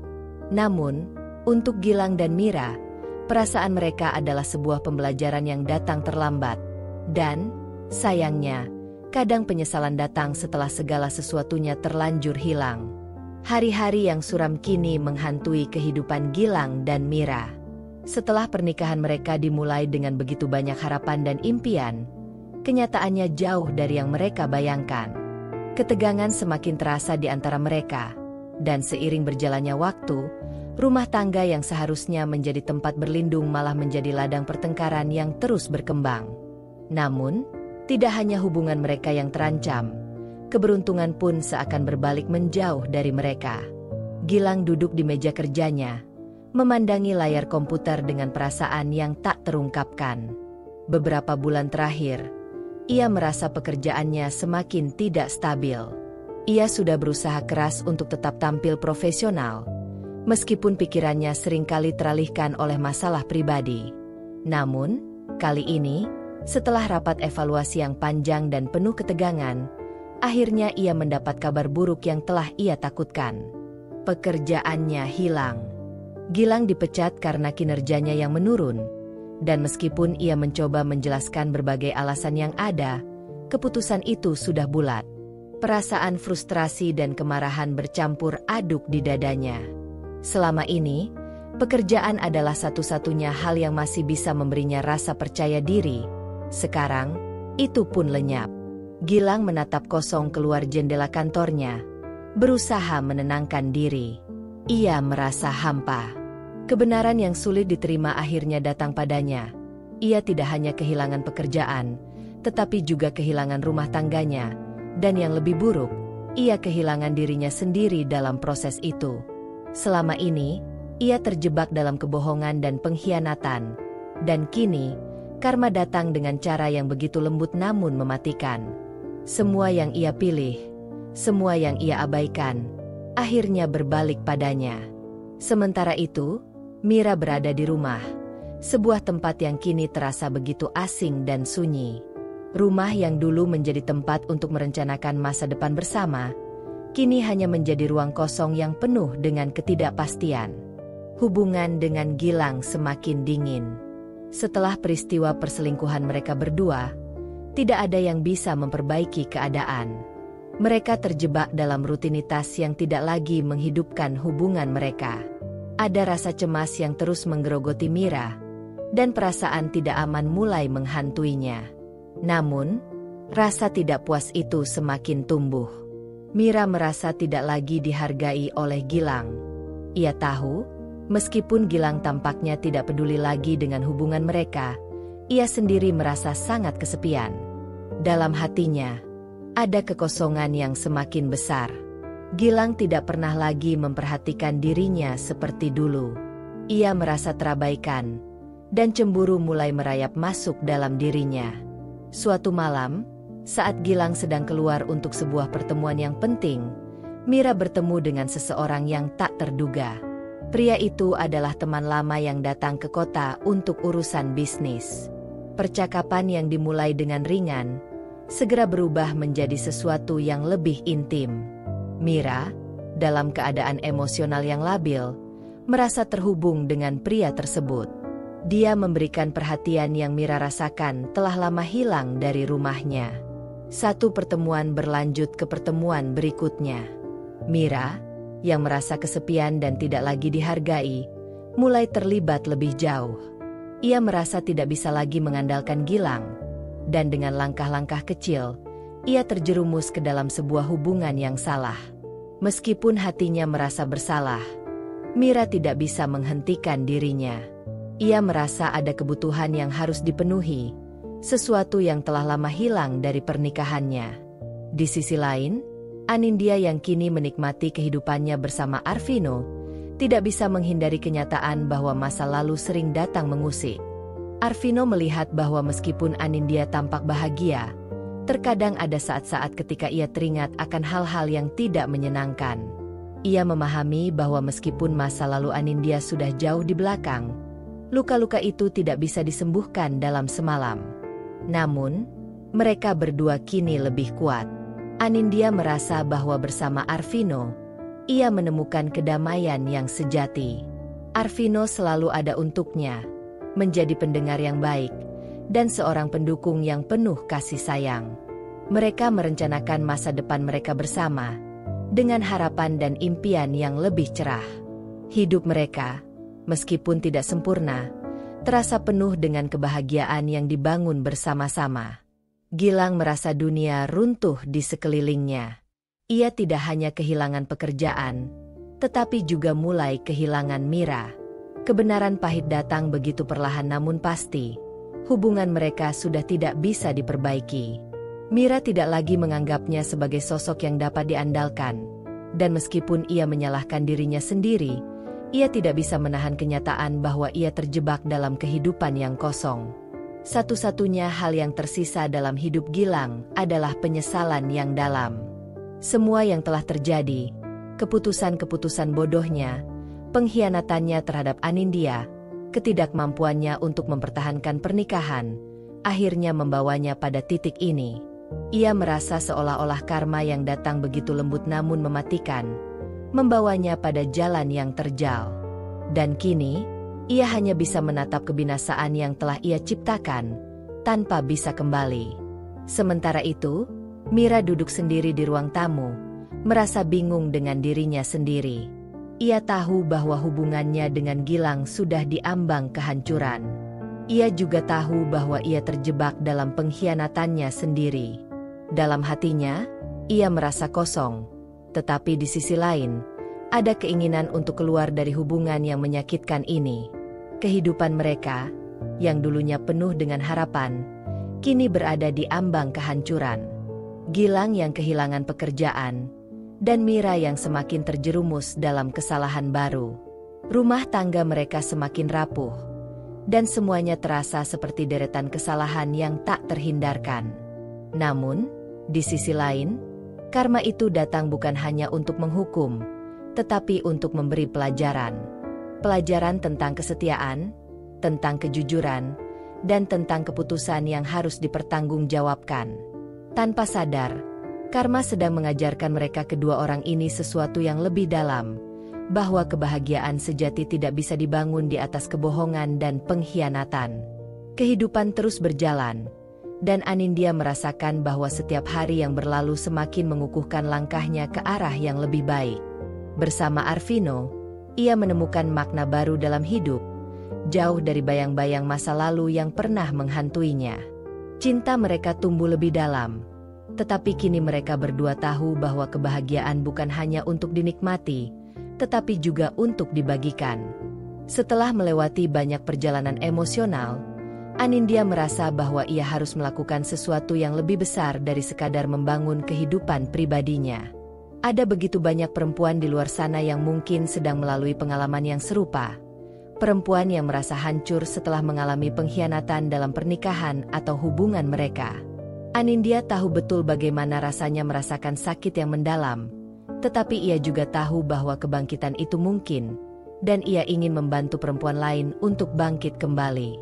Namun, untuk Gilang dan Mira, perasaan mereka adalah sebuah pembelajaran yang datang terlambat. Dan, sayangnya, kadang penyesalan datang setelah segala sesuatunya terlanjur hilang. Hari-hari yang suram kini menghantui kehidupan Gilang dan Mira. Setelah pernikahan mereka dimulai dengan begitu banyak harapan dan impian, kenyataannya jauh dari yang mereka bayangkan. Ketegangan semakin terasa di antara mereka, dan seiring berjalannya waktu, rumah tangga yang seharusnya menjadi tempat berlindung malah menjadi ladang pertengkaran yang terus berkembang. Namun, tidak hanya hubungan mereka yang terancam, keberuntungan pun seakan berbalik menjauh dari mereka. Gilang duduk di meja kerjanya, memandangi layar komputer dengan perasaan yang tak terungkapkan. Beberapa bulan terakhir, ia merasa pekerjaannya semakin tidak stabil. Ia sudah berusaha keras untuk tetap tampil profesional, meskipun pikirannya seringkali teralihkan oleh masalah pribadi. Namun, kali ini, setelah rapat evaluasi yang panjang dan penuh ketegangan, akhirnya ia mendapat kabar buruk yang telah ia takutkan. Pekerjaannya hilang. Gilang dipecat karena kinerjanya yang menurun, dan meskipun ia mencoba menjelaskan berbagai alasan yang ada, keputusan itu sudah bulat. Perasaan frustrasi dan kemarahan bercampur aduk di dadanya. Selama ini, pekerjaan adalah satu-satunya hal yang masih bisa memberinya rasa percaya diri. Sekarang, itu pun lenyap. Gilang menatap kosong keluar jendela kantornya, berusaha menenangkan diri. Ia merasa hampa. Kebenaran yang sulit diterima akhirnya datang padanya. Ia tidak hanya kehilangan pekerjaan, tetapi juga kehilangan rumah tangganya. Dan yang lebih buruk, ia kehilangan dirinya sendiri dalam proses itu. Selama ini, ia terjebak dalam kebohongan dan pengkhianatan. Dan kini, karma datang dengan cara yang begitu lembut namun mematikan. Semua yang ia pilih, semua yang ia abaikan, akhirnya berbalik padanya. Sementara itu, Mira berada di rumah, sebuah tempat yang kini terasa begitu asing dan sunyi. Rumah yang dulu menjadi tempat untuk merencanakan masa depan bersama, kini hanya menjadi ruang kosong yang penuh dengan ketidakpastian. Hubungan dengan Gilang semakin dingin. Setelah peristiwa perselingkuhan mereka berdua, tidak ada yang bisa memperbaiki keadaan. Mereka terjebak dalam rutinitas yang tidak lagi menghidupkan hubungan mereka. Ada rasa cemas yang terus menggerogoti Mira, dan perasaan tidak aman mulai menghantuinya. Namun, rasa tidak puas itu semakin tumbuh. Mira merasa tidak lagi dihargai oleh Gilang. Ia tahu, meskipun Gilang tampaknya tidak peduli lagi dengan hubungan mereka, ia sendiri merasa sangat kesepian. Dalam hatinya, ada kekosongan yang semakin besar. Gilang tidak pernah lagi memperhatikan dirinya seperti dulu. Ia merasa terabaikan, dan cemburu mulai merayap masuk dalam dirinya. Suatu malam, saat Gilang sedang keluar untuk sebuah pertemuan yang penting, Mira bertemu dengan seseorang yang tak terduga. Pria itu adalah teman lama yang datang ke kota untuk urusan bisnis. Percakapan yang dimulai dengan ringan, segera berubah menjadi sesuatu yang lebih intim. Mira, dalam keadaan emosional yang labil, merasa terhubung dengan pria tersebut. Dia memberikan perhatian yang Mira rasakan telah lama hilang dari rumahnya. Satu pertemuan berlanjut ke pertemuan berikutnya. Mira, yang merasa kesepian dan tidak lagi dihargai, mulai terlibat lebih jauh. Ia merasa tidak bisa lagi mengandalkan Gilang, dan dengan langkah-langkah kecil, ia terjerumus ke dalam sebuah hubungan yang salah. Meskipun hatinya merasa bersalah, Mira tidak bisa menghentikan dirinya. Ia merasa ada kebutuhan yang harus dipenuhi, sesuatu yang telah lama hilang dari pernikahannya. Di sisi lain, Anindya yang kini menikmati kehidupannya bersama Arvino, tidak bisa menghindari kenyataan bahwa masa lalu sering datang mengusik. Arvino melihat bahwa meskipun Anindya tampak bahagia, Terkadang ada saat-saat ketika ia teringat akan hal-hal yang tidak menyenangkan. Ia memahami bahwa meskipun masa lalu Anindya sudah jauh di belakang, luka-luka itu tidak bisa disembuhkan dalam semalam. Namun, mereka berdua kini lebih kuat. Anindya merasa bahwa bersama Arvino, ia menemukan kedamaian yang sejati. Arvino selalu ada untuknya, menjadi pendengar yang baik, dan seorang pendukung yang penuh kasih sayang. Mereka merencanakan masa depan mereka bersama, dengan harapan dan impian yang lebih cerah. Hidup mereka, meskipun tidak sempurna, terasa penuh dengan kebahagiaan yang dibangun bersama-sama. Gilang merasa dunia runtuh di sekelilingnya. Ia tidak hanya kehilangan pekerjaan, tetapi juga mulai kehilangan Mira. Kebenaran pahit datang begitu perlahan namun pasti. Hubungan mereka sudah tidak bisa diperbaiki. Mira tidak lagi menganggapnya sebagai sosok yang dapat diandalkan. Dan meskipun ia menyalahkan dirinya sendiri, ia tidak bisa menahan kenyataan bahwa ia terjebak dalam kehidupan yang kosong. Satu-satunya hal yang tersisa dalam hidup Gilang adalah penyesalan yang dalam. Semua yang telah terjadi, keputusan-keputusan bodohnya, pengkhianatannya terhadap Anindya, ketidakmampuannya untuk mempertahankan pernikahan, akhirnya membawanya pada titik ini. Ia merasa seolah-olah karma yang datang begitu lembut namun mematikan, membawanya pada jalan yang terjal. Dan kini, ia hanya bisa menatap kebinasaan yang telah ia ciptakan, tanpa bisa kembali. Sementara itu, Mira duduk sendiri di ruang tamu, merasa bingung dengan dirinya sendiri. Ia tahu bahwa hubungannya dengan Gilang sudah diambang kehancuran. Ia juga tahu bahwa ia terjebak dalam pengkhianatannya sendiri. Dalam hatinya, ia merasa kosong. Tetapi di sisi lain, ada keinginan untuk keluar dari hubungan yang menyakitkan ini. Kehidupan mereka, yang dulunya penuh dengan harapan, kini berada di ambang kehancuran. Gilang yang kehilangan pekerjaan, dan Mira yang semakin terjerumus dalam kesalahan baru. Rumah tangga mereka semakin rapuh, dan semuanya terasa seperti deretan kesalahan yang tak terhindarkan. Namun, di sisi lain, karma itu datang bukan hanya untuk menghukum, tetapi untuk memberi pelajaran. Pelajaran tentang kesetiaan, tentang kejujuran, dan tentang keputusan yang harus dipertanggungjawabkan. Tanpa sadar, karma sedang mengajarkan mereka kedua orang ini sesuatu yang lebih dalam, bahwa kebahagiaan sejati tidak bisa dibangun di atas kebohongan dan pengkhianatan. Kehidupan terus berjalan, dan Anindya merasakan bahwa setiap hari yang berlalu semakin mengukuhkan langkahnya ke arah yang lebih baik. Bersama Arvino, ia menemukan makna baru dalam hidup, jauh dari bayang-bayang masa lalu yang pernah menghantuinya. Cinta mereka tumbuh lebih dalam, tetapi kini mereka berdua tahu bahwa kebahagiaan bukan hanya untuk dinikmati, tetapi juga untuk dibagikan. Setelah melewati banyak perjalanan emosional, Anindya merasa bahwa ia harus melakukan sesuatu yang lebih besar dari sekadar membangun kehidupan pribadinya. Ada begitu banyak perempuan di luar sana yang mungkin sedang melalui pengalaman yang serupa. Perempuan yang merasa hancur setelah mengalami pengkhianatan dalam pernikahan atau hubungan mereka. Anindya tahu betul bagaimana rasanya merasakan sakit yang mendalam, tetapi ia juga tahu bahwa kebangkitan itu mungkin, dan ia ingin membantu perempuan lain untuk bangkit kembali.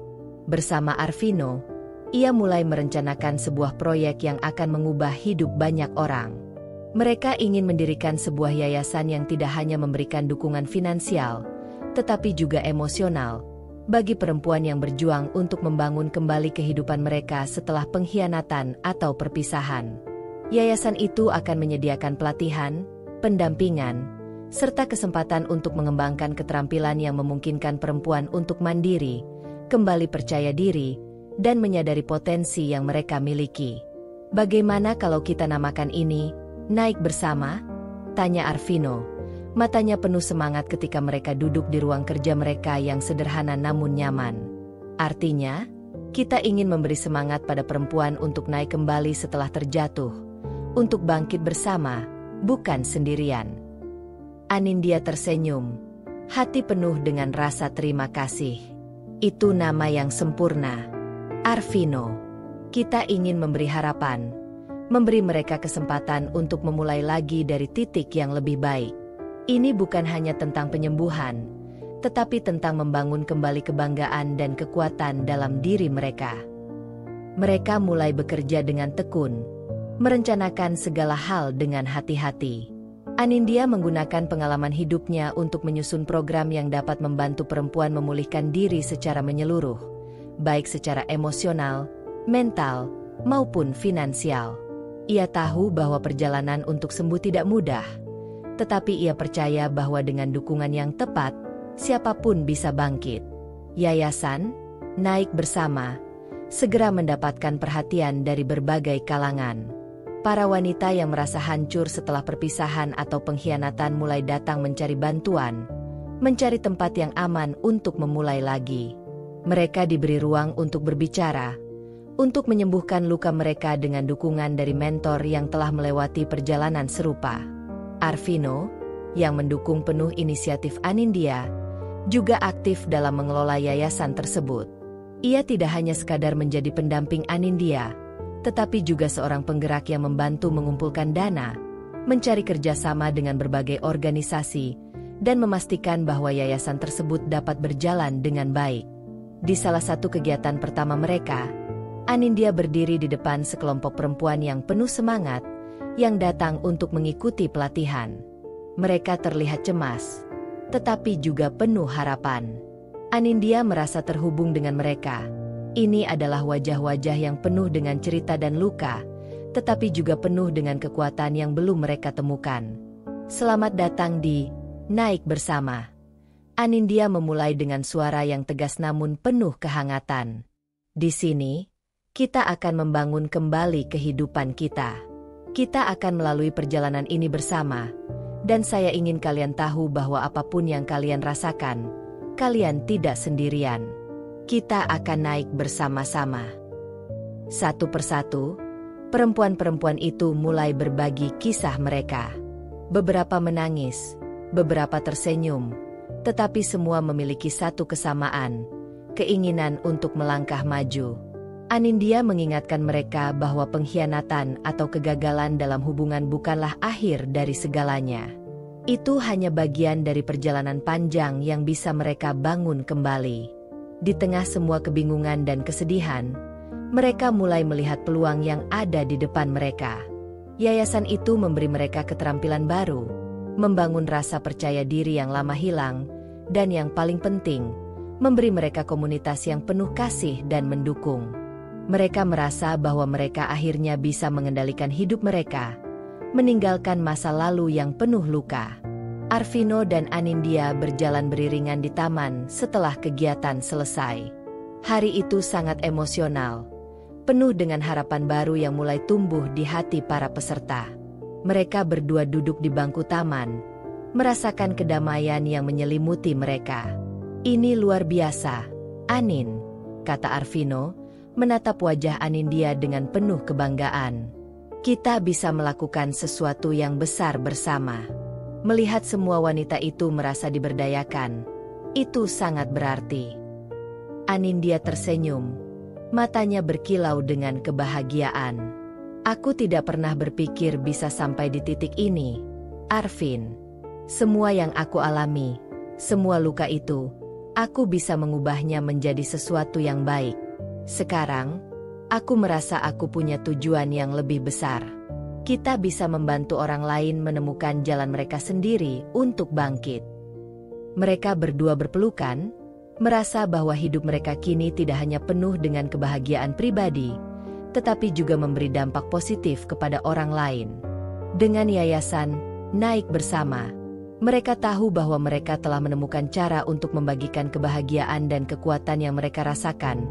Bersama Arvino, ia mulai merencanakan sebuah proyek yang akan mengubah hidup banyak orang. Mereka ingin mendirikan sebuah yayasan yang tidak hanya memberikan dukungan finansial, tetapi juga emosional, bagi perempuan yang berjuang untuk membangun kembali kehidupan mereka setelah pengkhianatan atau perpisahan. Yayasan itu akan menyediakan pelatihan, pendampingan, serta kesempatan untuk mengembangkan keterampilan yang memungkinkan perempuan untuk mandiri, kembali percaya diri, dan menyadari potensi yang mereka miliki. Bagaimana kalau kita namakan ini, Naik Bersama? Tanya Arvino. Matanya penuh semangat ketika mereka duduk di ruang kerja mereka yang sederhana namun nyaman. Artinya, kita ingin memberi semangat pada perempuan untuk naik kembali setelah terjatuh, untuk bangkit bersama, bukan sendirian. Anindya tersenyum, hati penuh dengan rasa terima kasih. Itu nama yang sempurna. Arvino, kita ingin memberi harapan, memberi mereka kesempatan untuk memulai lagi dari titik yang lebih baik. Ini bukan hanya tentang penyembuhan, tetapi tentang membangun kembali kebanggaan dan kekuatan dalam diri mereka. Mereka mulai bekerja dengan tekun, merencanakan segala hal dengan hati-hati. Anindya menggunakan pengalaman hidupnya untuk menyusun program yang dapat membantu perempuan memulihkan diri secara menyeluruh, baik secara emosional, mental, maupun finansial. Ia tahu bahwa perjalanan untuk sembuh tidak mudah, tetapi ia percaya bahwa dengan dukungan yang tepat, siapapun bisa bangkit. Yayasan Naik Bersama segera mendapatkan perhatian dari berbagai kalangan. Para wanita yang merasa hancur setelah perpisahan atau pengkhianatan mulai datang mencari bantuan, mencari tempat yang aman untuk memulai lagi. Mereka diberi ruang untuk berbicara, untuk menyembuhkan luka mereka dengan dukungan dari mentor yang telah melewati perjalanan serupa. Arvino, yang mendukung penuh inisiatif Anindya, juga aktif dalam mengelola yayasan tersebut. Ia tidak hanya sekadar menjadi pendamping Anindya, tetapi juga seorang penggerak yang membantu mengumpulkan dana, mencari kerjasama dengan berbagai organisasi, dan memastikan bahwa yayasan tersebut dapat berjalan dengan baik. Di salah satu kegiatan pertama mereka, Anindya berdiri di depan sekelompok perempuan yang penuh semangat, yang datang untuk mengikuti pelatihan. Mereka terlihat cemas, tetapi juga penuh harapan. Anindya merasa terhubung dengan mereka. Ini adalah wajah-wajah yang penuh dengan cerita dan luka, tetapi juga penuh dengan kekuatan yang belum mereka temukan. Selamat datang di Naik Bersama. Anindya memulai dengan suara yang tegas namun penuh kehangatan. Di sini, kita akan membangun kembali kehidupan kita. Kita akan melalui perjalanan ini bersama, dan saya ingin kalian tahu bahwa apapun yang kalian rasakan, kalian tidak sendirian. Kita akan naik bersama-sama. Satu persatu, perempuan-perempuan itu mulai berbagi kisah mereka. Beberapa menangis, beberapa tersenyum, tetapi semua memiliki satu kesamaan, keinginan untuk melangkah maju. Anindya mengingatkan mereka bahwa pengkhianatan atau kegagalan dalam hubungan bukanlah akhir dari segalanya. Itu hanya bagian dari perjalanan panjang yang bisa mereka bangun kembali. Di tengah semua kebingungan dan kesedihan, mereka mulai melihat peluang yang ada di depan mereka. Yayasan itu memberi mereka keterampilan baru, membangun rasa percaya diri yang lama hilang, dan yang paling penting, memberi mereka komunitas yang penuh kasih dan mendukung. Mereka merasa bahwa mereka akhirnya bisa mengendalikan hidup mereka, meninggalkan masa lalu yang penuh luka. Arvino dan Anindya berjalan beriringan di taman setelah kegiatan selesai. Hari itu sangat emosional, penuh dengan harapan baru yang mulai tumbuh di hati para peserta. Mereka berdua duduk di bangku taman, merasakan kedamaian yang menyelimuti mereka. "Ini luar biasa, Anin," kata Arvino, menatap wajah Anindya dengan penuh kebanggaan. "Kita bisa melakukan sesuatu yang besar bersama." Melihat semua wanita itu merasa diberdayakan, itu sangat berarti. Anindya tersenyum, matanya berkilau dengan kebahagiaan. "Aku tidak pernah berpikir bisa sampai di titik ini, Arvin. Semua yang aku alami, semua luka itu, aku bisa mengubahnya menjadi sesuatu yang baik. Sekarang, aku merasa aku punya tujuan yang lebih besar. Kita bisa membantu orang lain menemukan jalan mereka sendiri untuk bangkit." Mereka berdua berpelukan, merasa bahwa hidup mereka kini tidak hanya penuh dengan kebahagiaan pribadi, tetapi juga memberi dampak positif kepada orang lain. Dengan yayasan Naik Bersama, mereka tahu bahwa mereka telah menemukan cara untuk membagikan kebahagiaan dan kekuatan yang mereka rasakan,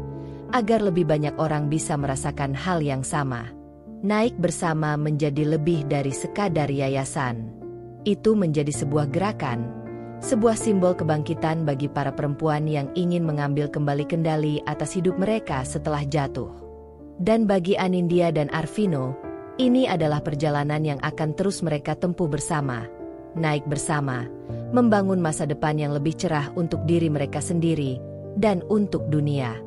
agar lebih banyak orang bisa merasakan hal yang sama. Naik Bersama menjadi lebih dari sekadar yayasan. Itu menjadi sebuah gerakan, sebuah simbol kebangkitan bagi para perempuan yang ingin mengambil kembali kendali atas hidup mereka setelah jatuh. Dan bagi Anindya dan Arvino, ini adalah perjalanan yang akan terus mereka tempuh bersama. Naik bersama, membangun masa depan yang lebih cerah untuk diri mereka sendiri, dan untuk dunia.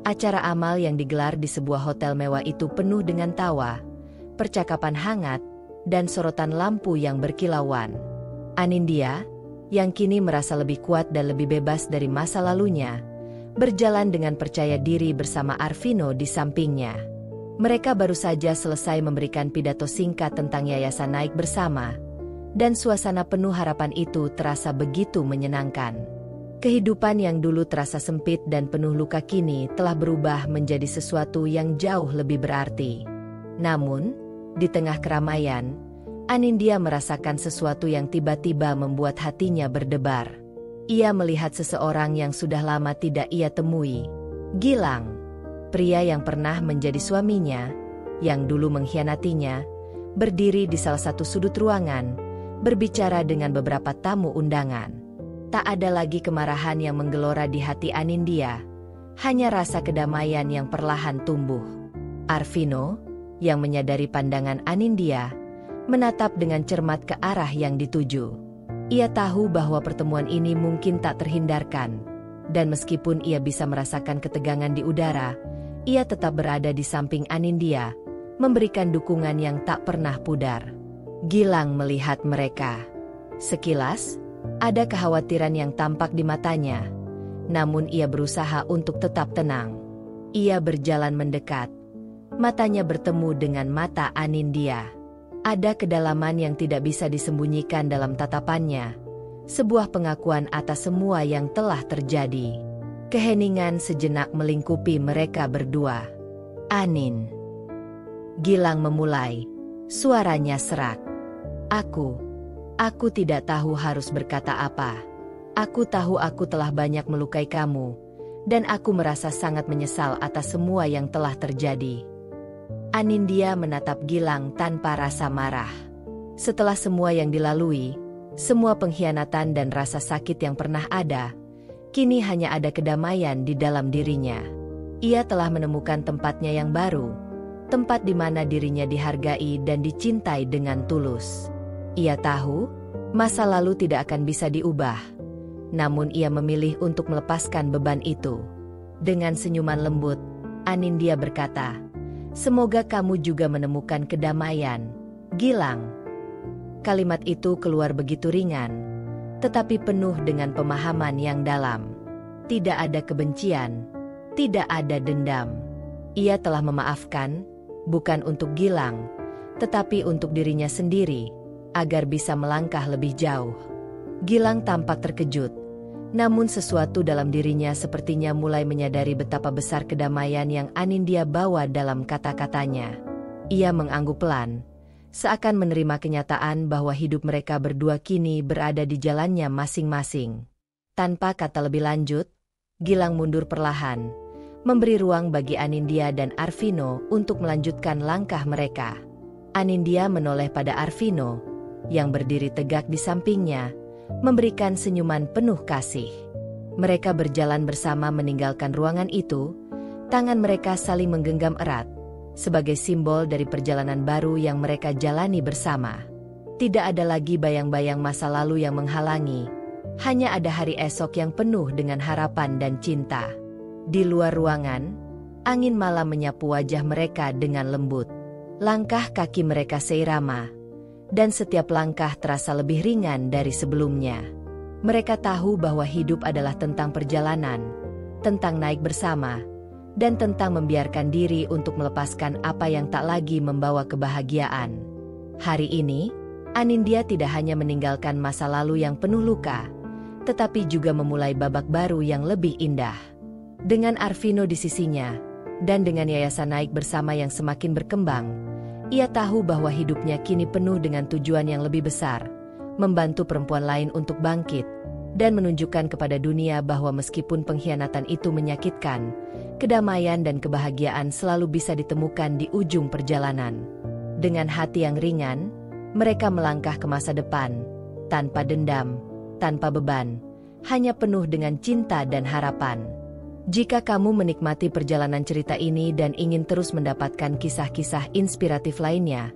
Acara amal yang digelar di sebuah hotel mewah itu penuh dengan tawa, percakapan hangat, dan sorotan lampu yang berkilauan. Anindya, yang kini merasa lebih kuat dan lebih bebas dari masa lalunya, berjalan dengan percaya diri bersama Arvino di sampingnya. Mereka baru saja selesai memberikan pidato singkat tentang yayasan Naik Bersama, dan suasana penuh harapan itu terasa begitu menyenangkan. Kehidupan yang dulu terasa sempit dan penuh luka kini telah berubah menjadi sesuatu yang jauh lebih berarti. Namun, di tengah keramaian, Anindya merasakan sesuatu yang tiba-tiba membuat hatinya berdebar. Ia melihat seseorang yang sudah lama tidak ia temui. Gilang, pria yang pernah menjadi suaminya, yang dulu mengkhianatinya, berdiri di salah satu sudut ruangan, berbicara dengan beberapa tamu undangan. Tak ada lagi kemarahan yang menggelora di hati Anindya, hanya rasa kedamaian yang perlahan tumbuh. Arvino, yang menyadari pandangan Anindya, menatap dengan cermat ke arah yang dituju. Ia tahu bahwa pertemuan ini mungkin tak terhindarkan, dan meskipun ia bisa merasakan ketegangan di udara, ia tetap berada di samping Anindya, memberikan dukungan yang tak pernah pudar. Gilang melihat mereka. Sekilas, ada kekhawatiran yang tampak di matanya, namun ia berusaha untuk tetap tenang. Ia berjalan mendekat. Matanya bertemu dengan mata Anindya. Ada kedalaman yang tidak bisa disembunyikan dalam tatapannya, sebuah pengakuan atas semua yang telah terjadi. Keheningan sejenak melingkupi mereka berdua. "Anin," Gilang memulai, suaranya serak. Aku tidak tahu harus berkata apa. Aku tahu aku telah banyak melukai kamu, dan aku merasa sangat menyesal atas semua yang telah terjadi." Anindya menatap Gilang tanpa rasa marah. Setelah semua yang dilalui, semua pengkhianatan dan rasa sakit yang pernah ada, kini hanya ada kedamaian di dalam dirinya. Ia telah menemukan tempatnya yang baru, tempat di mana dirinya dihargai dan dicintai dengan tulus. Ia tahu, masa lalu tidak akan bisa diubah, namun ia memilih untuk melepaskan beban itu. Dengan senyuman lembut, Anindya berkata, "Semoga kamu juga menemukan kedamaian, Gilang." Kalimat itu keluar begitu ringan, tetapi penuh dengan pemahaman yang dalam. Tidak ada kebencian, tidak ada dendam. Ia telah memaafkan, bukan untuk Gilang, tetapi untuk dirinya sendiri, agar bisa melangkah lebih jauh. Gilang tampak terkejut, namun sesuatu dalam dirinya sepertinya mulai menyadari betapa besar kedamaian yang Anindya bawa dalam kata-katanya. Ia mengangguk pelan, seakan menerima kenyataan bahwa hidup mereka berdua kini berada di jalannya masing-masing. Tanpa kata lebih lanjut, Gilang mundur perlahan, memberi ruang bagi Anindya dan Arvino untuk melanjutkan langkah mereka. Anindya menoleh pada Arvino, yang berdiri tegak di sampingnya, memberikan senyuman penuh kasih. Mereka berjalan bersama meninggalkan ruangan itu, tangan mereka saling menggenggam erat, sebagai simbol dari perjalanan baru yang mereka jalani bersama. Tidak ada lagi bayang-bayang masa lalu yang menghalangi, hanya ada hari esok yang penuh dengan harapan dan cinta. Di luar ruangan, angin malam menyapu wajah mereka dengan lembut. Langkah kaki mereka seirama, dan setiap langkah terasa lebih ringan dari sebelumnya. Mereka tahu bahwa hidup adalah tentang perjalanan, tentang naik bersama, dan tentang membiarkan diri untuk melepaskan apa yang tak lagi membawa kebahagiaan. Hari ini, Anindya tidak hanya meninggalkan masa lalu yang penuh luka, tetapi juga memulai babak baru yang lebih indah. Dengan Arvino di sisinya, dan dengan yayasan Naik Bersama yang semakin berkembang, ia tahu bahwa hidupnya kini penuh dengan tujuan yang lebih besar, membantu perempuan lain untuk bangkit, dan menunjukkan kepada dunia bahwa meskipun pengkhianatan itu menyakitkan, kedamaian dan kebahagiaan selalu bisa ditemukan di ujung perjalanan. Dengan hati yang ringan, mereka melangkah ke masa depan, tanpa dendam, tanpa beban, hanya penuh dengan cinta dan harapan. Jika kamu menikmati perjalanan cerita ini dan ingin terus mendapatkan kisah-kisah inspiratif lainnya,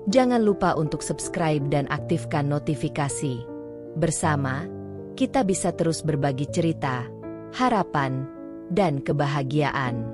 jangan lupa untuk subscribe dan aktifkan notifikasi. Bersama, kita bisa terus berbagi cerita, harapan, dan kebahagiaan.